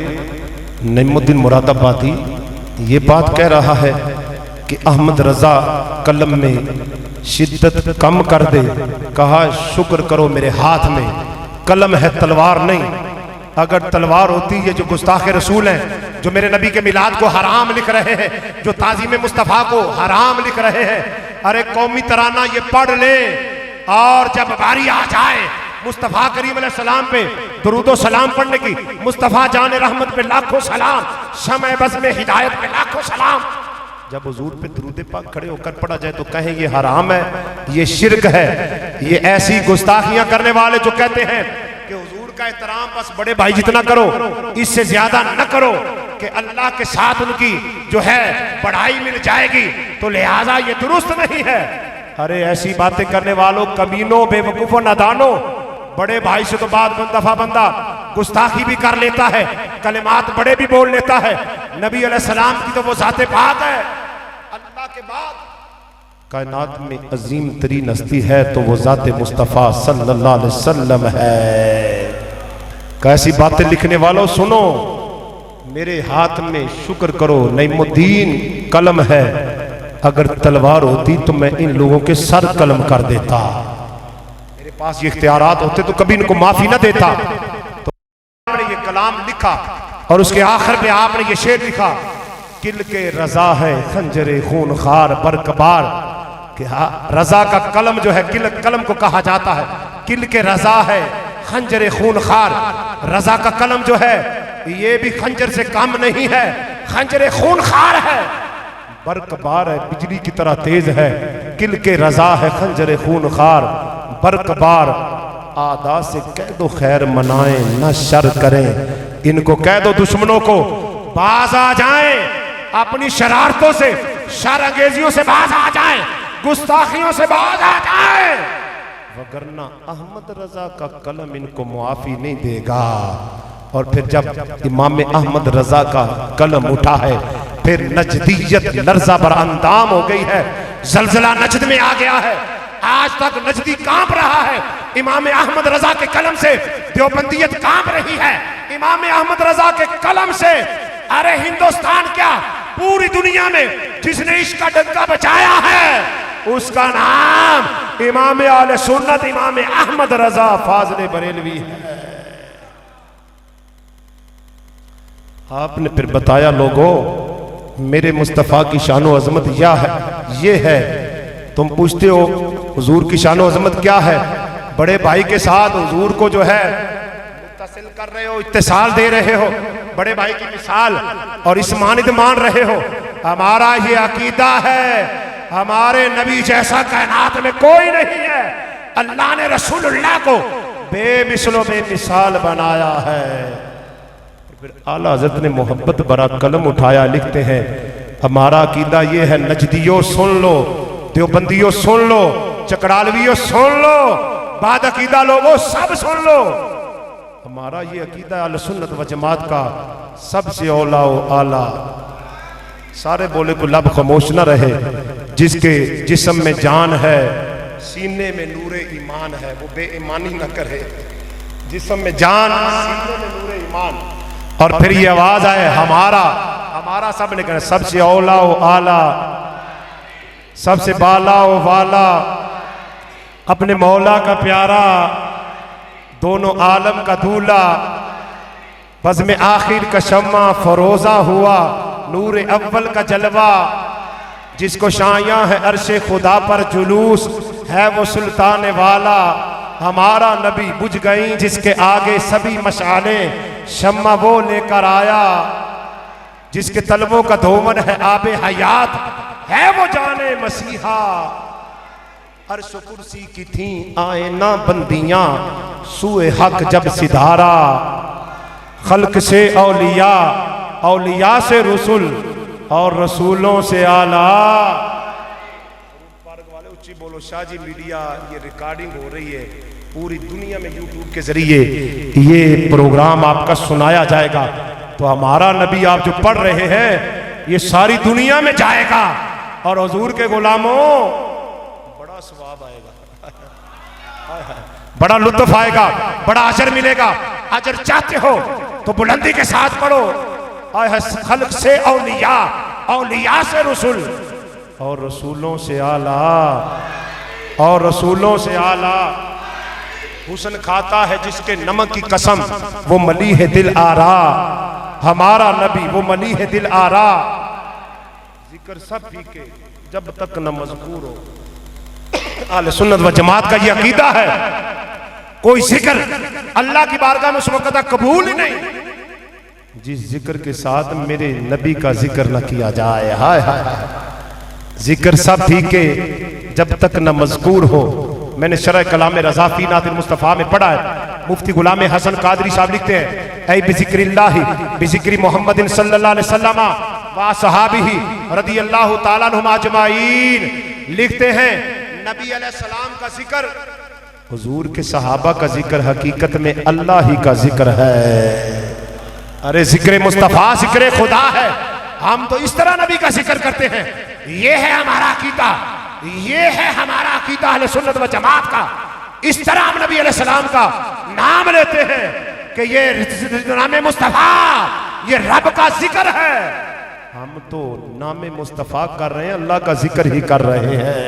नईमुद्दीन मुरादाबादी ये बात कह रहा है कि अहमद रजा कलम में शिद्दत कम कर दे। कहा शुक्र करो मेरे हाथ में कलम है, तलवार नहीं। अगर तलवार होती, ये जो गुस्ताख रसूल हैं, जो मेरे नबी के मिलाद को हराम लिख रहे हैं, जो ताज़ीम मुस्तफ़ा को हराम लिख रहे हैं, अरे कौमी तराना ये पढ़ ले और जब बारी आ जाए मुस्तफ़ा करीम अलैहिस्सलाम पे दुरूदो सलाम पढ़ने की, मुस्तफ़ा जान रहमत पे लाखों सलाम, शम्अ बज़ में हिदायत पे लाखों सलाम, जब हुजूर पे दुरूद पाक खड़े होकर पढ़ा जाए तो कहें ये हराम है, ये शिरक है। ये ऐसी गुस्ताखियां करने वाले जो कहते हैं कि हुजूर का एहतराम बस बड़े भाई जितना करो, इससे ज्यादा न करो, कि अल्लाह के साथ उनकी जो है बढ़ाई मिल जाएगी, तो लिहाजा ये दुरुस्त नहीं है। अरे ऐसी बातें करने वालों, कमीनों, बेवकूफों, नादानों, बड़े भाई से तो बाद दफा बंदा गुस्ताखी भी कर लेता है, कलिमात बड़े भी बोल लेता है। नबी अलैहिस्सलाम की तो वो जाते पाक है, अल्लाह के बाद कायनात में अजीम तरीन हस्ती है तो वो जाते मुस्तफ़ा सल्लल्लाहु अलैहि वसल्लम है। कैसी बातें लिखने वालों सुनो, मेरे हाथ में शुक्र करो नईमुद्दीन कलम है, अगर तलवार होती तो मैं इन लोगों के सर कलम कर देता। मेरे पास ये इख्तियारात होते तो कभी इनको माफी ना देता। तो आपने ये कलाम लिखा और उसके आखिर में आपने ये शेर लिखा, किल के रजा है खंजरे खून खार बरकबार। कि रजा का कलम जो है, किल कलम को कहा जाता है, किल के रजा है खंजरे खून खार। रजा का कलम जो है ये भी खंजर से कम नहीं है, खंजरे खून खार है, बरकबार है, बिजली की तरह तेज है। किल के रजा है खंजरे खून खार बरकबार। आदा से कह दो खैर मनाए न शर करें, इनको कह दो दुश्मनों को बाज आ जाएं, अपनी शरारतों से, शर अंगेजियों से बाज आ जाएं, गुस्ताखियों से बाज आ जाएं, वगरना अहमद रजा का कलम इनको मुआफी नहीं देगा। और फिर जब इमाम अहमद रजा का कलम उठा है, फिर नजदीयत लर्जा बर अंदाम हो गई है, जलजला नजद में आ गया है। आज तक नजदी कांप रहा है इमाम अहमद रजा के कलम से, देवबंदियत कांप रही है इमाम अहमद रजा के कलम से। अरे हिंदुस्तान क्या पूरी दुनिया में जिसने इश्क का डंका बचाया है उसका नाम इमाम आले सुन्नत इमाम अहमद रजा फाज़िल बरेलवी है। आपने फिर बताया लोगों मेरे मुस्तफ़ा की शानो अजमत क्या है, ये है। तुम पूछते हो हुजूर की शानो अजमत क्या है, बड़े भाई के साथ हुजूर को जो है मुत्तसिल कर रहे हो, इत्तिसाल दे रहे हो, बड़े भाई की मिसाल और इस मानिद मान रहे हो। हमारा ये अकीदा है, हमारे नबी जैसा कायनात में कोई नहीं है। अल्लाह ने रसूलुल्लाह को बेमिसलो बेमिसाल बनाया है। फिर आला हज़रत ने मोहब्बत भरा कलम उठाया, लिखते हैं हमारा अकीदा ये है, नजदियों सुन लो, देवबंदियों सुन लो, चकड़ालवियों सुन लो, बाद अकीदा लोगों सब सुन लो। हमारा ये अकीदा अहले सुन्नत व जमात का सबसे औला व आला। सारे बोले को लब खामोश न रहे, जिसके जिस्म में जान है सीने में नूरे ईमान है, वो बेईमानी न करे। जिस्म में जान, सीने में नूरे ईमान। और फिर ये आवाज आए हमारा, हमारा सब ने कहना सबसे औला व आला, सबसे बाला व वाला, अपने मौला का प्यारा, दोनों आलम का दूल्हा, बज़ में आखिर का शम्मा फरोजा हुआ, नूर अव्वल का जलवा, जिसको शाया है अर्शे खुदा पर जुलूस, है वो सुल्तान वाला। हमारा नबी बुझ गई जिसके आगे सभी मशाले, शम्मा वो लेकर आया, जिसके तलबों का धोमन है आबे हयात, है वो जाने मसीहा। अर्श कुर्सी की थी आए ना बंदियां, सुए हक जब सिधारा, खल्क से औलिया, औलिया से रसूल और रसूलों से आला। पार्क वाले ऊंची बोलो। शाहजी मीडिया ये रिकॉर्डिंग हो रही है पूरी दुनिया में, यूट्यूब के जरिए ये प्रोग्राम आपका सुनाया जाएगा। तो हमारा नबी आप जो पढ़ रहे हैं ये सारी दुनिया में जाएगा और हुजूर के गुलामों बड़ा सवाब आएगा, बड़ा लुत्फ आएगा, बड़ा अजर मिलेगा। अजर चाहते हो तो बुलंदी के साथ पढ़ो। खल्क से औलिया, औलिया से रसूल और रसूलों से आला, और रसूलों से आला। हुस्न खाता है जिसके नमक की कसम, वो मली है दिल आरा। हमारा नबी वो मली है दिल आरा। जिक्र सब फीके जब तक न मज़कूर हो। आले सुन्नत व जमात का ये अकीदा है, कोई जिक्र अल्लाह की बारगाह में उस वक्त तक कबूल ही नहीं जिस जिक्र के साथ मेरे नबी का जिक्र न किया जाए। हाय हाय, जिक्र सब फीके जब तक न मज़कूर हो। मैंने शरह कलाम रज़ा फी नातिल मुस्तफ़ा में पढ़ा है। मुफ्ती गुलाम हसन कादरी साहब लिखते हैं, ऐ बिज़िक्रिल्लाहि बिज़िक्रि मुहम्मदिन सल्लल्लाहु अलैहि वसल्लम व सहाबिही रदियल्लाहु ताला अन्हुम अजमाइन। लिखते हैं नबी अलैहिस्सलाम का जिक्र, हुजूर के सहाबा का जिक्र हकीकत में अल्लाह ही का जिक्र है। अरे जिक्र मुस्तफ़ा जिक्र खुदा है। हम तो इस तरह नबी का जिक्र करते हैं। ये है हमारा अकीदा, ये है हमारा अकीदा अहले सुन्नत व जमात का। इस तरह हम नबी अलैहिस्सलाम का नाम लेते हैं कि ये नाम मुस्तफ़ा, ये रब का जिक्र है। हम तो नाम मुस्तफ़ा कर रहे हैं, अल्लाह का जिक्र ही कर रहे हैं।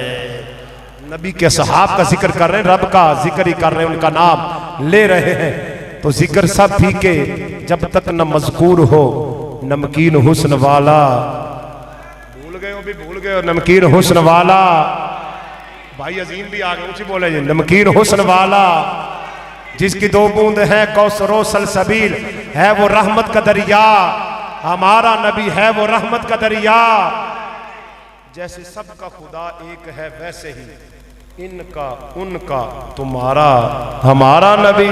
नबी के सहाब का जिक्र कर रहे हैं, रब का जिक्र ही कर रहे हैं, उनका नाम ले रहे हैं। तो जिक्र सब फीके जब तक न मज़कूर हो। नमकीन हुस्न वाला, भूल गए हो भी भूल गए हो। नमकीन हुस्न वाला, भाई अजीम भी आ गए, ऊंची बोले जी। नमकीन हुस्न वाला जिसकी दो बूंद है कौसरो सलसबील, है वो रहमत का दरिया। हमारा नबी है वो रहमत का दरिया। जैसे सबका खुदा एक है वैसे ही इनका उनका तुम्हारा हमारा नबी।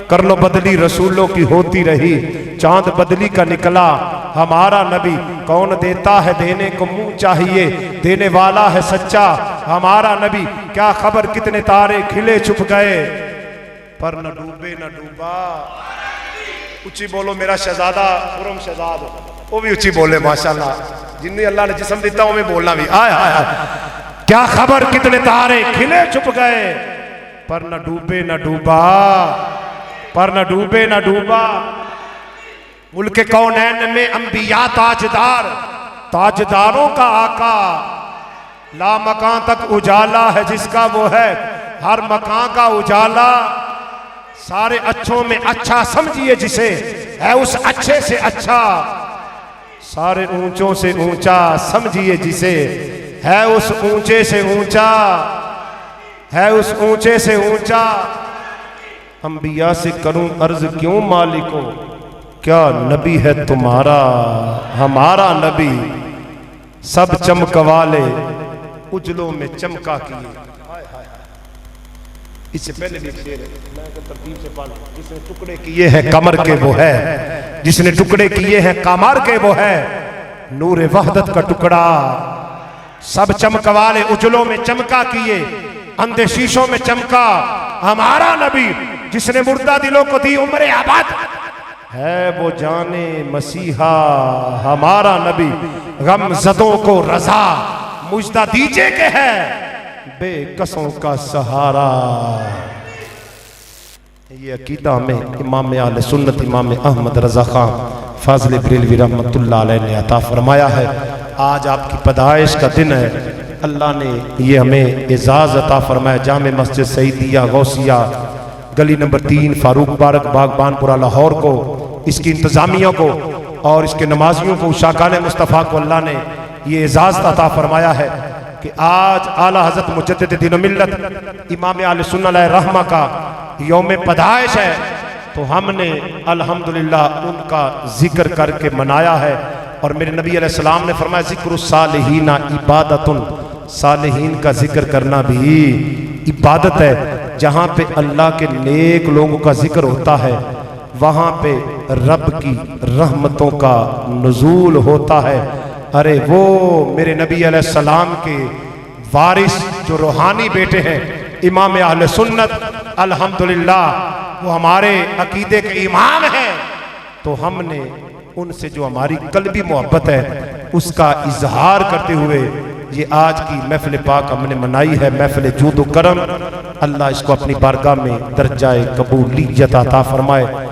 कर लो बदली रसूलों की होती रही, चांद बदली का निकला हमारा नबी। कौन देता है देने को मुंह चाहिए, देने वाला है सच्चा हमारा नबी। क्या खबर कितने तारे खिले छुप गए, पर न डूबे न डूबा। ऊंची बोलो मेरा शहजादा खुरम शहजाद, वो भी ऊंची बोले माशाल्लाह। जिन्हें अल्लाह ने जिस्म दिता वो में बोलना भी। आय आय आय। क्या खबर कितने तारे खिले छुप गए, पर न डूबे न डूबा, पर न डूबे न डूबा। मुल्के कौनैन में अंबिया ताजदार, ताजदारों का आका। ला मकान तक उजाला है जिसका वो है हर मकान का उजाला। सारे अच्छों में अच्छा समझिए जिसे, है उस अच्छे से अच्छा। सारे ऊंचों से ऊंचा समझिए जिसे, है उस ऊंचे से ऊंचा, है उस ऊंचे से ऊंचा। अंबिया से करूं अर्ज क्यों मालिको, क्या नबी है तुम्हारा हमारा नबी। सब चमकवाले उजलों में चमका किए। इससे पहले भी शेर है, मैं तरतीब से पढ़। जिसने टुकड़े किए हैं कमर के वो है, जिसने टुकड़े किए हैं कमर के वो है। नूर वहदत का टुकड़ा सब चमकवाले उजलों में चमका किए, अंधे शीशों में चमका हमारा नबी। जिसने मुर्दा दिलों को दी उम्र आबाद, है वो जाने मसीहा हमारा नबी। गम जदों को रजा मुजदा दीजिए के है बेकसों का सहारा। ये अकीदा में इमाम आले सुन्नत इमाम अहमद रजा खान फाज़िल बरेलवी रहमतुल्लाह अलैह ने अता फरमाया है। आज आपकी पैदाइश का दिन है, अल्लाह ने ये हमें एजाज़ अता फरमाया। जामे मस्जिद सईदिया गौसिया गली नंबर 3 फारूक पार्क बागबानपुरा लाहौर को, इसकी इंतज़ामिया को और इसके नमाजियों को, शाकान मुस्तफ़ा को अल्लाह ने ये एजाज़ अता फरमाया है कि आज आला हज़रत मुजद्दिद दीन मिल्लत इमाम आले सुन्नत रहमा का यौम पैदाइश है। तो हमने अल्हम्दुलिल्लाह उनका जिक्र करके मनाया है। और मेरे नबी अलैहिस्सलाम ने फरमाया ज़िक्र सालिहीना इबादतुन, सालिहीन का जिक्र करना भी इबादत है। जहाँ पे अल्लाह के नेक लोगों का जिक्र होता है वहाँ पे रब की रहमतों का नुज़ूल होता है। अरे वो मेरे नबी अलैहिस्सलाम के वारिस जो रूहानी बेटे हैं इमाम अहले सुन्नत अल्हम्दुलिल्लाह, वो हमारे अकीदे के इमाम हैं। तो हमने उनसे जो हमारी कल्बी मोहब्बत है उसका इजहार करते हुए ये आज की महफिल पाक हमने मनाई है, महफिल जूद व करम। अल्लाह इसको अपनी बारगाह में दर्जाए कबूलियत अता फरमाए।